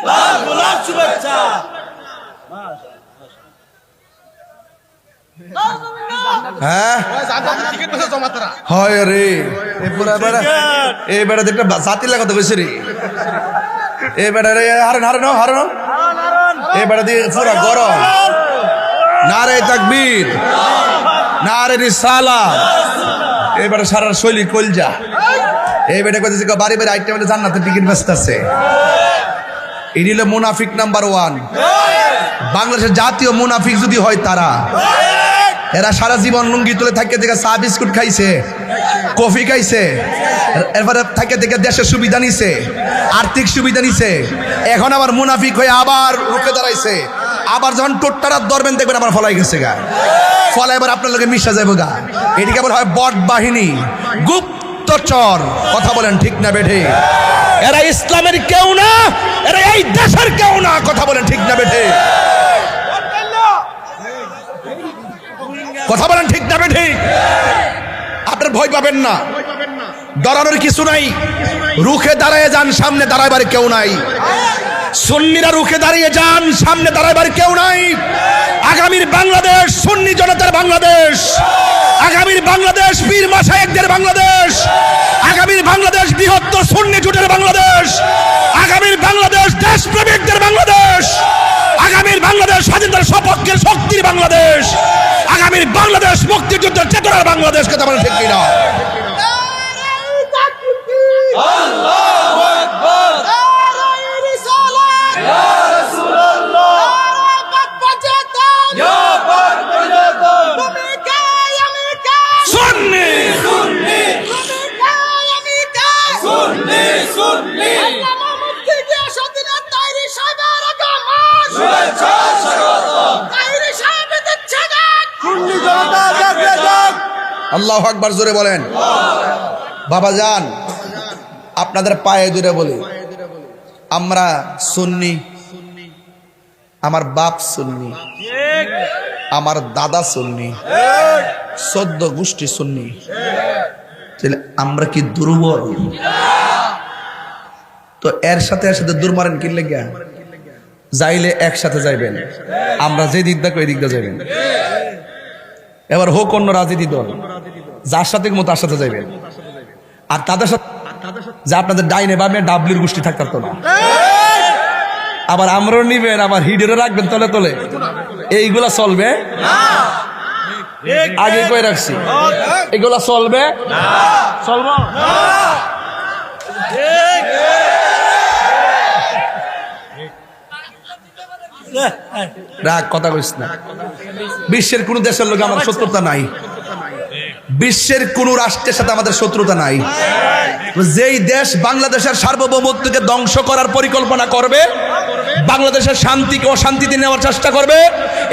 লাল গোলাপ শুভেচ্ছা। হ্যাঁ হয় রে, এই বেড়া একটা জাতি লাগাতে কইছে রে। এই বেড়া রে হারন হারন হারন, এই বেড়া দিয়ে পুরা গরম। নারে তাকবীর, নারে রিসালাত। এই বেড়া সারা শৈলী কলজা। এই বেড়া কইতেছে বাড়ি বাড়ি আইটেম হলে জান্নাতের টিকিট বেচতেছে। এই হলো মুনাফিক নাম্বার 1। বাংলাদেশের জাতীয় মুনাফিক যদি হয় তারা, এরা সারা জীবন লুঙ্গি তুলে থাকে থেকে চা বিস্কুট খাইছে, কফি খাইছে, এরপরে থাকে থেকে দেশের সুবিধা নিছে, আর্থিক সুবিধা নিছে। এখন আবার মুনাফিক হয়ে আবার রুখে দাঁড়াইছে। আবার যখন টোট্টারাত ধরবেন দেখবেন আবার ফলাই গেছে গা, ফলাই এবার আপনার লোকে মিশা যাবে গা। এটি কেবল হয় বট বাহিনী, গুপ্তচর। কথা বলেন ঠিক না বেঠে? এরা ইসলামের কেউ না, এরা এই দেশের কেউ না। কথা বলেন ঠিক না বেঠে? কথা বলেন ঠিক না বেঠে? আপনার ভয় পাবেন না, ডরানোর কিছু নাই। রুখে দাঁড়িয়ে যান, সামনে দাঁড়াইবার কেউ নাই। সুন্নিরা রুখে দাঁড়িয়ে যান, সামনে দাঁড়াইবার কেউ নাই। আগামীর বাংলাদেশ সুন্নি জনতার বাংলাদেশ, আগামীর বাংলাদেশ পীর মাশায়েখদের বাংলাদেশ, আগামীর বাংলাদেশ বৃহত্তর সুন্নি জোটের বাংলাদেশ, আগামীর বাংলাদেশ দেশপ্রেমিকদের বাংলাদেশ, আগামীর বাংলাদেশ স্বাধীনতার সপক্ষের শক্তির বাংলাদেশ, আগামীর বাংলাদেশ মুক্তিযুদ্ধের চেতনার বাংলাদেশ। কথা বলেন ঠিক কিনা? আল্লাহু আকবার। নারে রিসালাত, ইয়া রাসূলুল্লাহ, পাক বাজাতাম, ইয়া পাক বাজাতাম। তুমি কে আমি কে? সুন্নি সুন্নি, তুমি কে আমি কে? সুন্নি সুন্নি। আল্লামা মুফতি গিয়াসউদ্দিনের তাইরি সাহেবের আগমন, শুভেচ্ছা স্বাগতম। তাইরি সাহেব দিচ্ছে ডাক, সুন্নি জনতা জাগবে জাগ। আল্লাহু আকবার জোরে বলেন। বাবা যান, আপনাদের পায়ে ধরে বলি, আমরা সুন্নি, আমার বাপ সুন্নি, আমার দাদা সুন্নি, 14 গোষ্ঠী সুন্নি। তাহলে আমরা কি দুর্বল? তো এর সাথে দুর্মারেন কি লেগে? যাইলে একসাথে যাইবেন, আমরা যে দিক দেখো এই দিক দিয়ে যাইবেন। এবার হোক অন্য রাজনীতি দল, যার সাথে মতো তার সাথে যাইবেন। আর তাদের সাথে যা আপনাদের ডাইনে বামে ডাবলির গোষ্ঠী থাকতো না। আবার আমরাও নিবেন, আবার হিডেরও রাখবেন তলে তলে, এইগুলা চলবে আগে কই রাখছি, এগুলা চলবে চলবো। রাগ কথা কইস না। বিশ্বের কোন দেশের লোক আমার শত্রুতা নাই, বিশ্বের কোন রাষ্ট্রের সাথে আমাদের শত্রুতা নাই। যেই দেশ বাংলাদেশের সার্বভৌমত্বকে ধ্বংস করার পরিকল্পনা করবে, বাংলাদেশের শান্তিকে অশান্তিতে নেওয়ার চেষ্টা করবে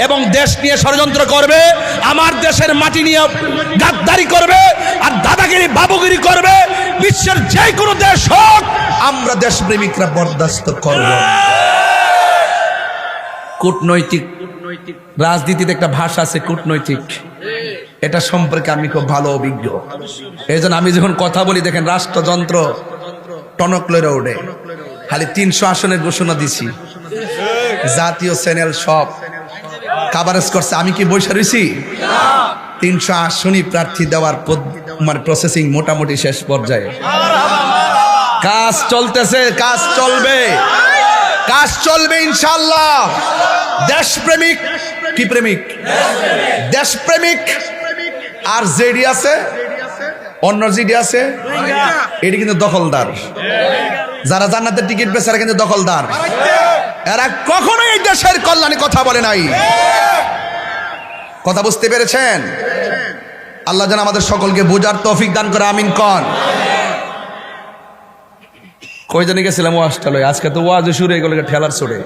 এবং দেশ নিয়ে ষড়যন্ত্র করবে, আমার দেশের মাটি নিয়ে গাদ্দারি করবে আর দাদাগিরি বাবুগিরি করবে, বিশ্বের যে কোনো দেশ হোক আমরা দেশপ্রেমিকরা বরদাস্ত করব। কূটনৈতিক রাজনীতিতে একটা ভাষা আছে কূটনৈতিক, এটা সম্পর্কে আমি খুব ভালো অভিজ্ঞ। এই জন্য আমি যখন কথা বলি দেখেন রাষ্ট্রযন্ত্র টনক লইরা ওঠে। খালি 300 আসনের ঘোষণা দিছি, জাতীয় চ্যানেল সব কাভারেজ করছে, আমি কি বসে রয়েছি? 300 আসনই প্রার্থী দেওয়ার মানে প্রসেসিং মোটামুটি শেষ পর্যায়ে। কাজ চলতেছে, কাজ চলবে, কাজ চলবে ইনশাআল্লাহ। দেশপ্রেমিক কি প্রেমিক? দেশপ্রেমিক। আর জেডি আছে, অন্য জিডি আছে, এটি কিন্তু দখলদার। যারা জান্নাতের টিকিট পেয়েছে এরা কিন্তু দখলদার। এরা কখনোই এই দেশের কল্যাণে কথা বলে নাই। কথা বুঝতে পেরেছেন? আল্লাহ যেন আমাদের সকলকে বোঝার তৌফিক দান করে, আমিন কন। কই জানি গেছিলাম ওয়াজটা, আজকে তো ওয়াজে শুরু হয়ে গেল ঠেলার ছড়ে,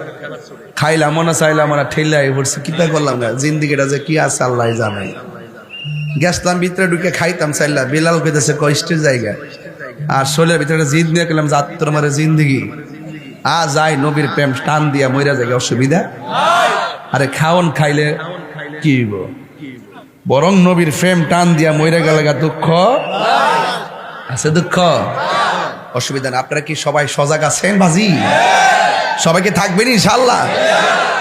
খাইলাম না চাইলাম না ঠেলাই পড়ছে, কিতা করলাম না, জিন্দিগিটা যে কি আছে আল্লাহ জানে। গেছলাম ভিতরে ঢুকে খাইতাম চাইলাম, বিলাল পেতেছে কষ্টের জায়গা, আর শরীরের ভিতরে জিদ নিয়ে গেলাম যাত্র মারে জিন্দিগি যাই নবীর প্রেম টান দিয়া মইরা জায়গা অসুবিধা। আরে খাওন খাইলে কি হইব, বরং নবীর প্রেম টান দিয়া মইরা গেলে দুঃখ আছে, দুঃখ অসুবিধা না। আপনারা কি সবাই সজাগ আছেন বাজি? সবাইকে থাকবেন ইনশাআল্লাহ?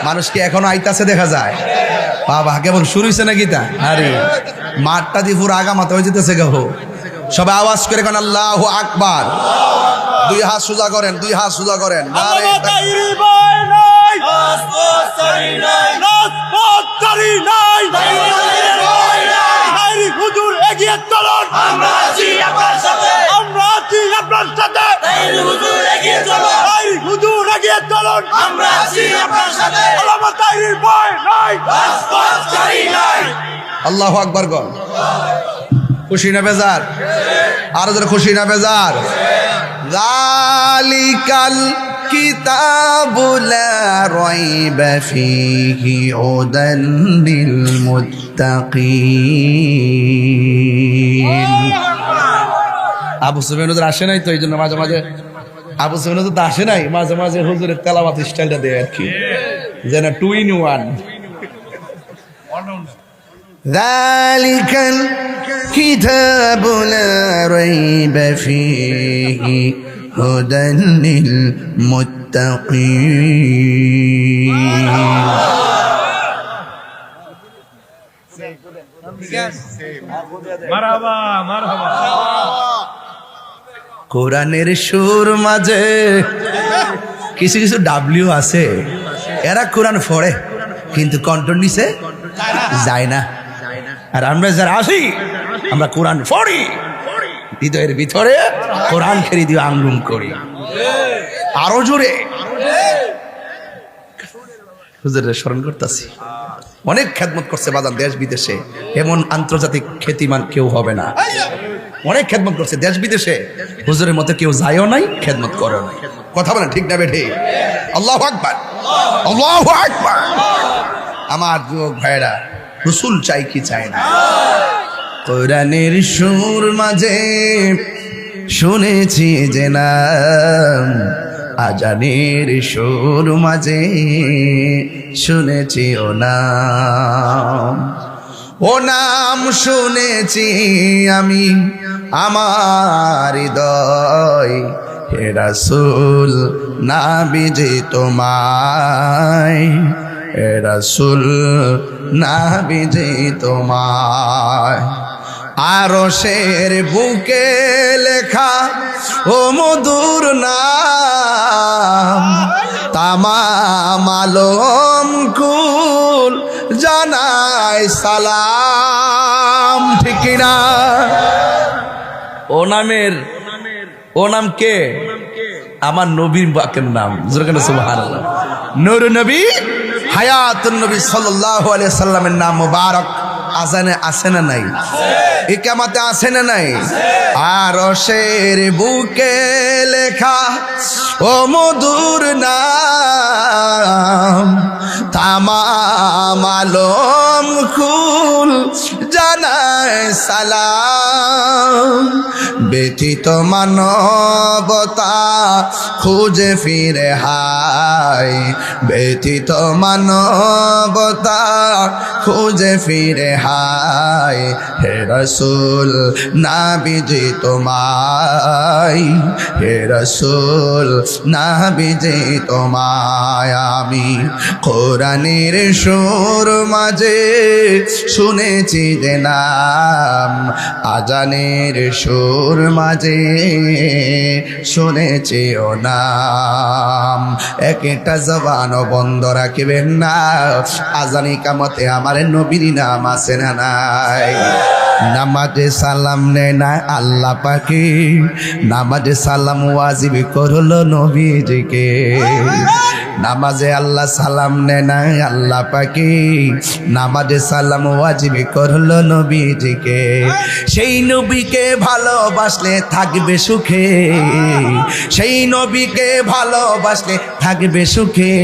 মানুষ কি এখনো আইতাছে দেখা যায়? বাবা কেবল শুরু হয়েছে নাকি তা? আরে মাঠটা দিয়ে পুরো আগামাতে হয়ে যেতেছে গো। সবাই আওয়াজ করে কোন আল্লাহু আকবার। দুই হাত সোজা করেন, দুই হাত সোজা করেন। নারে হুজুর এগিয়ে চলুন, আমরা আছি আপনার সাথে, আমরা আছি আপনার সাথে। হুজুর এগিয়ে চলুন, হুজুর এগিয়ে চলুন, আমরা আছি আপনার সাথে। আল্লামা তাইরির ভয় নাই, রাজপথচারী নাই। আল্লাহু আকবার গো। খুশি না বেজার? আরো যারা খুশি না বেজার? যালিকাল কিতাবু লা রাইবা ফীহি হুদান লিল মুত্তাকিন। আবু সুফিয়ান হুজুর আসে নাই তো, এই জন্য মাঝে মাঝে আবু সুফিয়ান হুজুর তো আসে নাই, মাঝে মাঝে হুজুরের তেলাওয়াত স্টাইলটা দেয় আর কি, যেন 2 in 1। ذلك الكتاب لا ريب فيه هدى للمتقين। কোরআনের সুর মাঝে কিছু কিছু ডাব্লিউ আছে, এরা কোরআন পড়ে কিন্তু কন্ট্রোল নিছে যায় না। আর আমরা যারা আসি আমরা কোরআন পড়ি, হৃদয়ের ভিতরে কোরআন খেরি দিয়ে আঙ্গুম করি আরো জোরে। হুজুরের স্মরণ করতেছি, অনেক খেদমত করছে বাজার দেশ বিদেশে, এমন আন্তর্জাতিক খ্যাতিমান কেউ হবে না। অনেক খেদমত করছে দেশ বিদেশে, হুজুরের মতো কেউ যায়ও নাই, খেদমত করে নাই। কথা বলেন ঠিক না বেঠে? আল্লাহু আকবার, আল্লাহু আকবার। আমার যুবক ভাইরা, রসুল চাই কি চাই না? কোরআনের সুর মাঝে শুনেছি যে নাম, আজানের সুর মাঝে শুনেছি ও নাম, ও নাম শুনেছি আমি আমার হৃদয়। হে রাসূল নাবিজি তোমায়, হে রাসূল নাবিজি তোমায়। আরশের বুকে লেখা ও মধুর নাম, তামাম আলম কুল জানাই সালাম। ঠিক না? ও নামের, ও নাম কে? আমার নবীর বাকের নাম। সুবহানাল্লাহ। নূর নবী, হায়াতুন নবী সাল্লাল্লাহু আলাইহি সাল্লামের নাম মুবারক আজানে আছে না নাই? ইকামতে আছে না নাই? আরশের বুকে লেখা ও মধুর নাম, তামাম আলম কুল জানায় সালাম। ব্যথিত মানবতা খুঁজে ফিরে হায়, ব্যথিত মানবতা খুঁজে ফিরে হায়। হে রাসূল নাবিজি তোমায়, হে রাসূল নাবিজি তোমায়। আমি কোরআনের সুর মাঝে শুনেছি যে নাম, আজানের সুর মাঝে শুনেছি ও নাম। একটা জবান বন্ধ রাখবেন না, আজানি কামতে আমার নবীর নাম আছে না নাই? নামাজে সালাম নেয় না আল্লাহ পাকে, নামাজে সালাম ওয়াজিব করলো নবীজিকে। নামাজে আল্লাহ সালাম নেয় না আল্লাহ পাকে, নামাজে সালাম ওয়াজিব করলো নবীজিকে। সেই নবীকে ভালোবাসলে থাকবে সুখে, সেই নবীকে ভালোবাসলে থাকবে সুখে।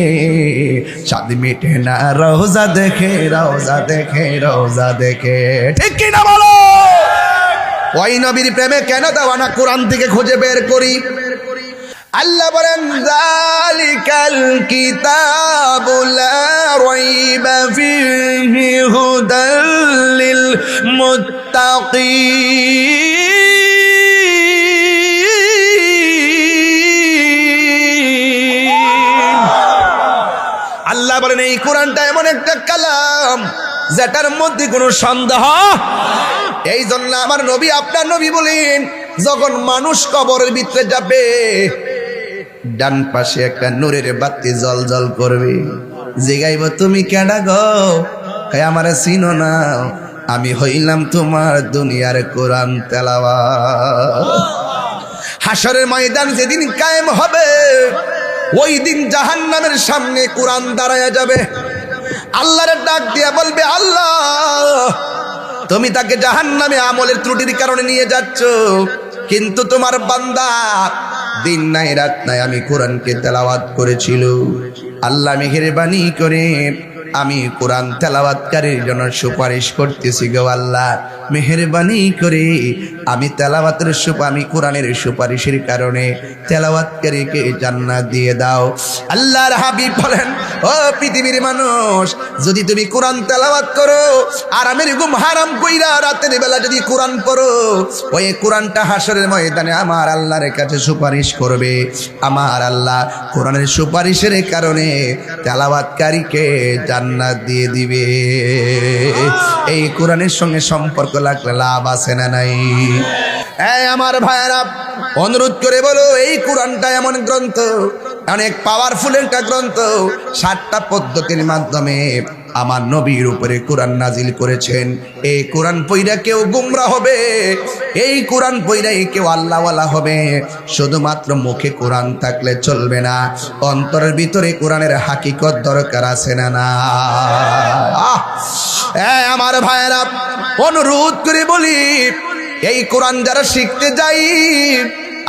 চাঁদ মিটে না রোজা দেখে, রোজা দেখে, রোজা দেখে। ঠিক কি না বলো? ওই নবীর প্রেমে কেন দেওয়ানা কোরআন থেকে খুঁজে বের করি। আল্লাহ বলেন যালিকাল কিতাবু লা রাইবা ফীহি হুদাল লিল মুত্তাকিন। আল্লাহ বলেন এই কোরআনটা এমন একটা কালাম যেটার মধ্যে কোনো সন্দেহ। এই জন্য আমার নবী আপনার নবী বলেন, যখন মানুষ কবরের ভিতরে যাবে ডান পাশে একটা নূরের বাতি জল জল করবে। জিগাইব তুমি কেডা গো? আমারে চিনো না, আমি হইলাম তোমার দুনিয়ার কোরআন তেলাওয়াত। হাসরের ময়দান যেদিন কায়েম হবে, ওই দিন জাহান্নামের সামনে কোরআন দাঁড়ায়া যাবে। আল্লাহর ডাক দিয়া বলবে, আল্লাহ তুমি তাকে জাহান্নামে আমলের ত্রুটির কারণে নিয়ে যাচ্ছ, কিন্তু তোমার বান্দা দিন নাই রাত নাই আমি কোরআনকে তেলাওয়াত করেছিল। আল্লাহ মেহেরবানি করে আমি কোরআন তেলাওয়াতকারীর জন্য সুপারিশ করতেছি গো আল্লাহ, মেহেরবানি করে আমি তেলাওয়াতের আমি কোরআনের সুপারিশের কারণে তেলাওয়াতকারীকে জান্নাত দিয়ে দাও। আল্লাহর হাবিব বলেন, ও পৃথিবীর মানুষ, যদি তুমি কোরআন তেলাওয়াত করো আরামের ঘুম হারাম কইরা রাতের বেলা যদি কোরআন পড়ো, ওই কোরআনটা হাসরের ময়দানে আমার আল্লাহর কাছে সুপারিশ করবে। আমার আল্লাহ কোরআনের সুপারিশের কারণে তেলাওয়াতকারীকে জান্নাত দিয়ে দিবে। এই কোরআনের সঙ্গে সম্পর্ক লাগলে লাভ আছে না নাই? এই আমার ভাইরা, অনুরোধ করে বলো, এই কোরআনটা এমন গ্রন্থ, অনেক পাওয়ারফুল একটা গ্রন্থ। 7টা পদ্ধতির মাধ্যমে আমার নবীর উপরে কোরআন নাজিল করেছেন। এই কোরআন পইরা কেউ গুমরা হবে, এই কোরআন পইরাই কেউ আল্লাহওয়ালা হবে। শুধুমাত্র মুখে কোরআন থাকলে চলবে না, অন্তরের ভিতরে কোরআনের হাকিকত দরকার আছে না না? আমার ভাইয়েরা, অনুরোধ করে বলি, এই কোরআন যারা শিখতে যাই,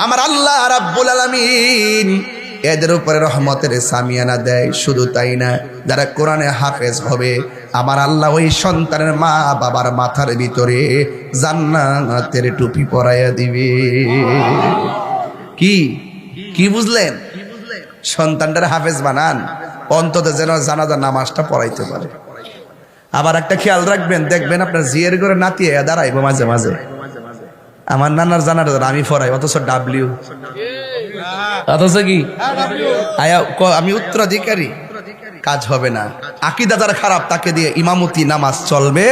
আমার আল্লাহ রাব্বুল আলামিন এদের উপরে রহমতের সামিয়ানা দেয়। শুধু তাই না, যারা কোরআনে হাফেজ হবে, আমার আল্লাহ ওই সন্তানের মা বাবার মাথার ভিতরে জান্নাতের টুপি পরাইয়া দিবে। কি কি বুঝলেন? সন্তানটার হাফেজ বানান, অন্তত যেন জানাজার নামাজটা পড়াইতে পারে। আবার একটা খেয়াল রাখবেন, দেখবেন আপনার জিয়ের করে নাতিয়ে দাঁড়াইবো মাঝে মাঝে, আমার নানার জানার আমি পড়াই, অথচ ডাব্লিউ, অথচ কি আমি উত্তরাধিকারী। কাজ হবে না। আকীদা যারা খারাপ তাকে দিয়ে ইমামতি নামাজ চলবে,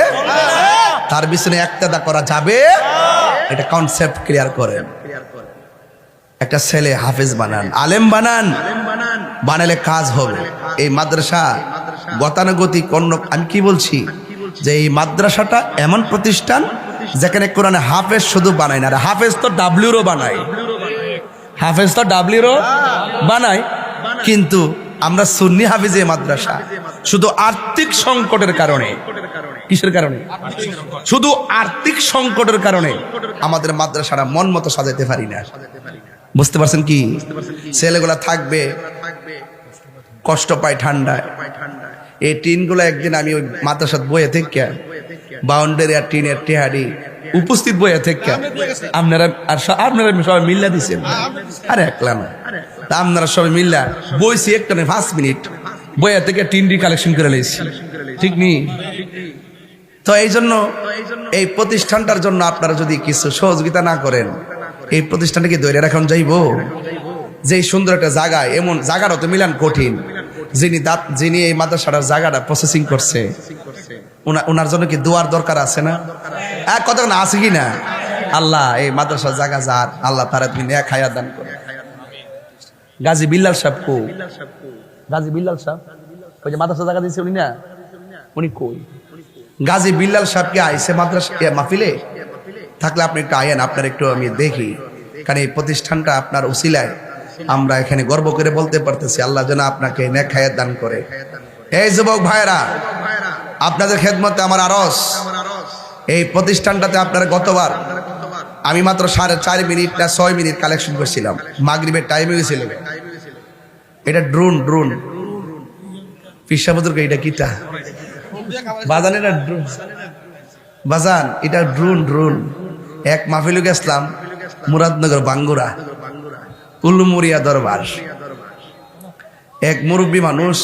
তার পিছনে ইক্তেদা করা যাবে। এটা কনসেপ্ট ক্লিয়ার করেন। একটা ছেলে হাফেজ বানান, আলেম বানান, বানালে কাজ হবে। এই মাদ্রাসা গতানুগতিক অন্য, আমি কি বলছি যে এই মাদ্রাসাটা এমন প্রতিষ্ঠান যেখানে কোরআনে হাফেজ শুধু বানায় না, হাফেজ তো ডাব্লিউরও বানায়, হাফেজ তো ডাব্লিউরও বানায়। কিন্তু আমরা সুন্নি হাফেজে মাদ্রাসা, শুধু আর্থিক সংকটের কারণে, কিসের কারণে? শুধু আর্থিক সংকটের কারণে আমাদের মাদ্রাসাটা মন মতো সাজাতে পারি না। বুঝতে পারছেন কি? ছেলেগুলা থাকবে, কষ্ট পায় ঠান্ডায়। এই টিনগুলো একদিন আমি ওই মাদ্রাসাত বইয়ে থেকে, বাউন্ডারি আর টিনের টেহারি উপস্থিত বইয়ে থেকে, আপনারা সবাই মিল্লা দিচ্ছেন, আরে একলা না, আপনারা সবাই মিল্লা বইছি একটা 5 মিনিট বইয়া থেকে টিনটি কালেকশন করে লেছি, ঠিক নেই? তো এই জন্য এই প্রতিষ্ঠানটার জন্য আপনারা যদি কিছু সহযোগিতা না করেন, এই প্রতিষ্ঠানটাকে ধরে রাখন যাইব? যে সুন্দর একটা জায়গায়, এমন জায়গাটা তো মিলান কঠিন। যিনি এই মাদ্রাসাটার জায়গাটা প্রসেসিং করছে, ওনার জন্য কি দোয়ার দরকার আছে না? এক কথা না আছে কি না? আল্লাহ এই মাদ্রাসার জায়গা যার, আল্লাহ তারা তুমি নেক হায়াত দান করে। গাজী বিল্লাল সাহেব কো? গাজী বিল্লাল সাহেব ওই যে মাদ্রাসা জায়গা দিয়েছে উনি না, উনি কই? গাজী বিল্লাল সাহেব কি আইসে মাদ্রাসা মাহফিলে? থাকলে আপনি একটু আয়েন, আপনার একটু আমি দেখি, কারণ এই প্রতিষ্ঠানটা আপনার উসিলায় আমরা এখানে গর্ব করে বলতে পারতেছি। আল্লাহ যেন আপনাকে নেক হায়াত দান করে। এই যুবক ভাইরা, আপনাদের খেদমতে আমার আরজ, এই প্রতিষ্ঠানটাতে আপনারা গতবার আমি মাত্র 4.5 মিনিট না 6 মিনিট কালেকশন করছিলাম, মাগরিবের টাইমে গেছিল। এটা ড্রোন পিসাবুদুরকে, এটা কিটা বাজান, এটা ড্রোন বাজান, এটা ড্রোন। এক মাহফিলে গেছিলাম মুরাদনগর বাঙ্গুরা উলুমুরিয়া দরবার। এক মুরব্বী মানুষ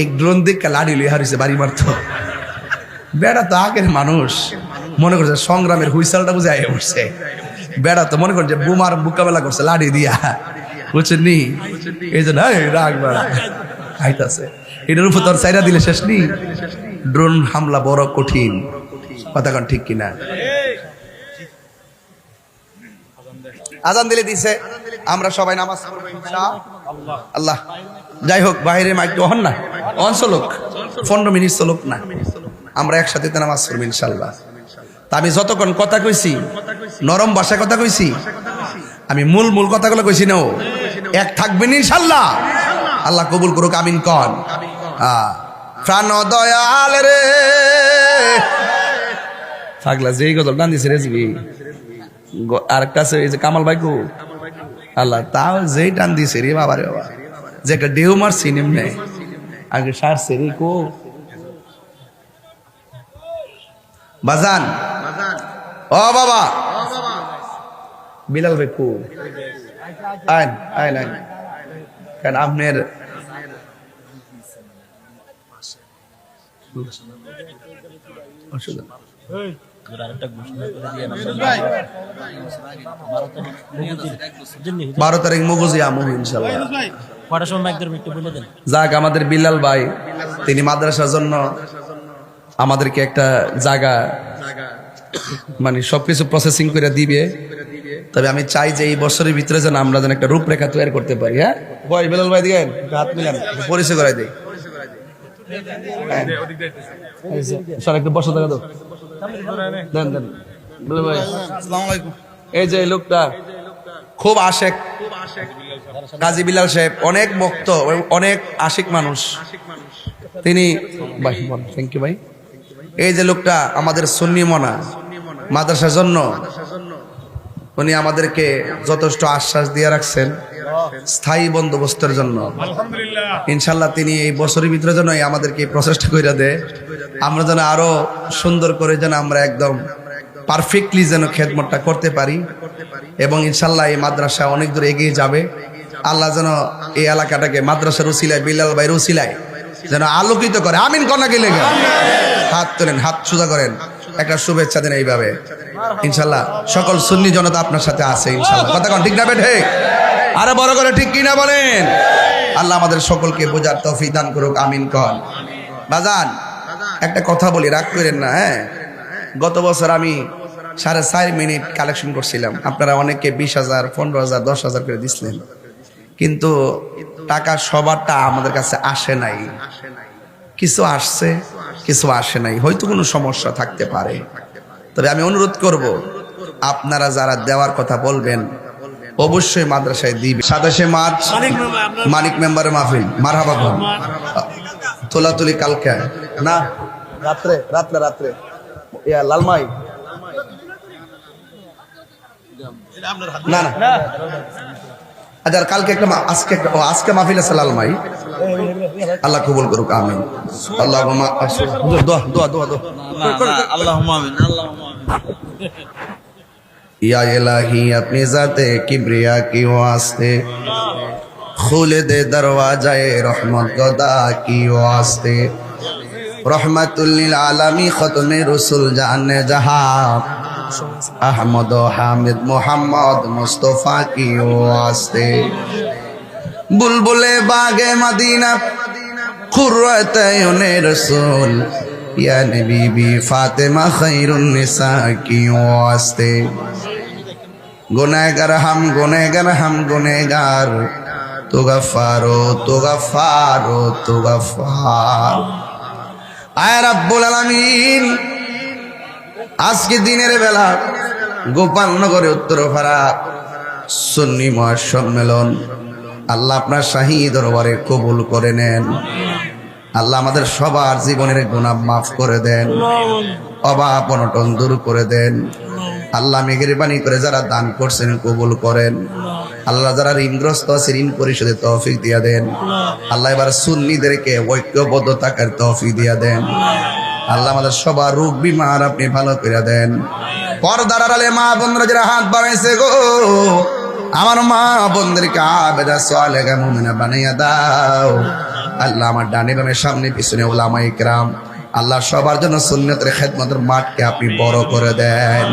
এক ড্রোন দিকে লাড়ি লিয়ে হারিয়েছে, বাড়ি মারত। বেড়া তো আগের মানুষ, মনে করছে সংগ্রামের হুইসালটা বুঝে আগে উঠছে। বেড়া তো মনে করছে বুমার মোকাবেলা করছে লাড়ি দিয়া, বুঝছেন নি? এই জন্য রাখবা আইতাছে, এটার উপর তোর চাইরা দিলে শেষ নি। ড্রোন হামলা বড় কঠিন, কথা কন ঠিক কিনা? আজান দিলে দিছে, আমরা সবাই নামাজ পড়বো ইনশাআল্লাহ। আল্লাহ যাই হোক, বাইরে মাইক হন না, অঞ্চলোক 15 মিনিট চলুক না, আমরা একসাথে নামাজ পড়বো ইনশাআল্লাহ। তা আমি যতক্ষণ কথা কইছি, নরম ভাষায় কথা কইছি, আমি মূল কথাগুলো কইছি না, এক থাকবেন ইনশাআল্লাহ। আল্লাহ কবুল করুক, আমিন কন। প্রাণ দয়াল রে থাকলা যেই গজল টান দিছে রেজবি, আরেকটা আছে এই যে কামাল বাইকু, আল্লাহ তাও যেই টান দিছে রে বাবা রে বাবা, যে একটা ডেউ মারছি নেমনে আগে সারছে রে কো বাজান। ও বাবা বিলাল ভাই কো আইন আইন আইন, কারণ আপনার অসুবিধা 12 তারিখ মগজি আমু ইনশাআল্লাহ। যাক, আমাদের বিল্লাল ভাই তিনি মাদ্রাসার জন্য আমাদেরকে একটা জায়গা মানে সবকিছু প্রসেসিং করে দিবে। তবে আমি চাই যে এই বছরের ভিতরে যেন আমরা যেন একটা রূপরেখা তৈরি করতে পারি। হ্যাঁ ভাই, বিল্লাল ভাই দিকে হাত মিলান, পরিচয় করাই দিই। একটু বসে থাকা দাও, দেন দেন। এই যে লোকটা খুব আশেক, গাজী বিল্লাল সাহেব, অনেক ভক্ত, অনেক আশিক মানুষ তিনি। ভাই থ্যাংক ইউ ভাই। এই যে লোকটা আমাদের সুন্নি মনা মাদ্রাসার জন্য, উনি আমাদেরকে যথেষ্ট আশ্বাস দিয়ে রাখছেন স্থায়ী বন্দোবস্তের জন্য। ইনশাল্লাহ তিনি এই বছরের ভিতরে যেন আমাদেরকে প্রচেষ্টা করে দেয়, আমরা যেন আরো সুন্দর করে যেন আমরা একদম পারফেক্টলি যেন খেদমতটা করতে পারি, এবং ইনশাল্লাহ এই মাদ্রাসা অনেক দূর এগিয়ে যাবে। আল্লাহ যেন এই এলাকাটাকে মাদ্রাসার উসিলায়, বিল্লাল ভাইয়ের উসিলায় যেন আলোকিত করে। আমিন কন্যা গেলে হাত তোলেন, হাত সোজা করেন, একটা শুভেচ্ছা দেন এইভাবে। ইনশাল্লাহ সকল সুন্নি জনতা আপনার সাথে আছে ইনশাল্লাহ। কথা কন ঠিক না বেঠে? আরে বড় করে ঠিক কিনা বলেন? আল্লাহ আমাদের সকলকে বোঝার তৌফিক দান করুক, আমিন কন। বাজান একটা কথা বলি, রাগ করেন না। হ্যাঁ, গত বছর আমি 4.5 মিনিট কালেকশন করছিলাম, আপনারা অনেকে 20,000, 15,000, 10,000 করে দিছিলেন, কিন্তু টাকা সবারটা আমাদের কাছে আসে নাই। কিছু আসছে, কিছু আসে নাই, হয়তো কোনো সমস্যা থাকতে পারে। তবে আমি অনুরোধ করব, আপনারা যারা দেওয়ার কথা বলবেন অবশ্যই মাদ্রাসায় দিবে। 27 মার্চ মানিক মেম্বারের মাহফিল, মারহাবা কর। তোলাতুলি কালকে না, রাত্রে রাত্রে রাত্রে লালমাই না না, আচ্ছা কালকে একটা, আজকে মাহফিল আছে লালমাই। আল্লাহ কবুল করুক, আমিন। আল্লাহুম্মা দোয়া দোয়া দোয়া দোয়া, আল্লাহুম্মা আমিন, আল্লাহুম্মা আমিন। या इलाही अपनी जाते किब्रिया की वास्ते खुले दे दरवाजाए रहमत गदा की वास्ते रहमतुल लिल आलमी खत्मे रसूल जाने जहां अहमद हामिद मोहम्मद मुस्तफा की वास्ते बुलबुले बागे मदीना खुर्रत यूने रसूल या नबी बी फातिमा खैरुन निसा की वास्ते गुनहगार हम गुनहगार तू गफ्फारो तू गफ्फारो तू गफ्फार आए रब्बुल आलमीन। আজকে দিনের বেলা গোপালনগরে উত্তরপাড়া সুন্নি মহাসম্মেলন আল্লাহ আপনার শাহী দরবারে কবুল করে নেন। আল্লাহ আমাদের সবার জীবনের গুনাহ মাফ করে দেন, অভাব অনটন দূর করে দেন। আল্লাহ মেহেরবানি করে যারা দান করছেন কবুল করেন। আল্লাহ যারা ঋণগ্রস্ত আছে ঋণ পরিশোধে তৌফিক দিয়া দেন। আল্লাহ এবার সুন্নিদেরকে ঐক্যবদ্ধ থাকার তৌফিক দিয়া দেন। আল্লাহ আমাদের সবার রোগ বিমার আপনি ভালো করে দেন। পর্দার আড়ালে মা বোনরা যারা হাত বাড়াইছে গো, আমার মা বোনদেরকে আবেদা সালেহা মুমিনা বানাইয়া দাও। আল্লাহ আমার ডানে বামে সামনে পিছনে উলামা ইকরাম, আল্লাহ সবার জন্য সুন্নতের খেদমতের মাঠকে আপনি বড় করে দেন।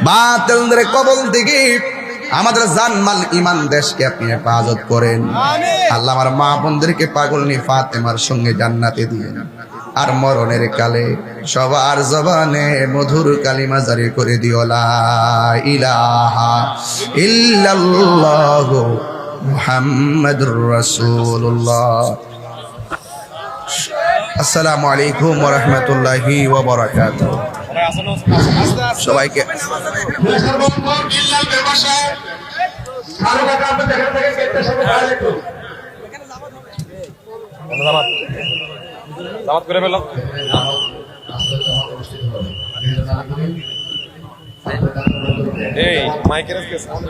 বাতিলদের কবল থেকে আমাদের জানমাল ইমান দেশকে আপনি হেফাজত করেন। আল্লাহ আমার মা বোনদেরকে পাগলনি ফাতেমার সঙ্গে জান্নাতে দিয়েন। আর মরণের কালে সবার জবানে মধুর কালিমা জারি করে দিও লা ইলাহা ইল্লাল্লাহু মুহাম্মাদুর রাসূলুল্লাহ। আসসালামু আলাইকুম ওয়া রাহমাতুল্লাহি ওয়া বারাকাতুহু। সবাইকে দাওয়াত করে ফেলো। এই মাইকের সাউন্ড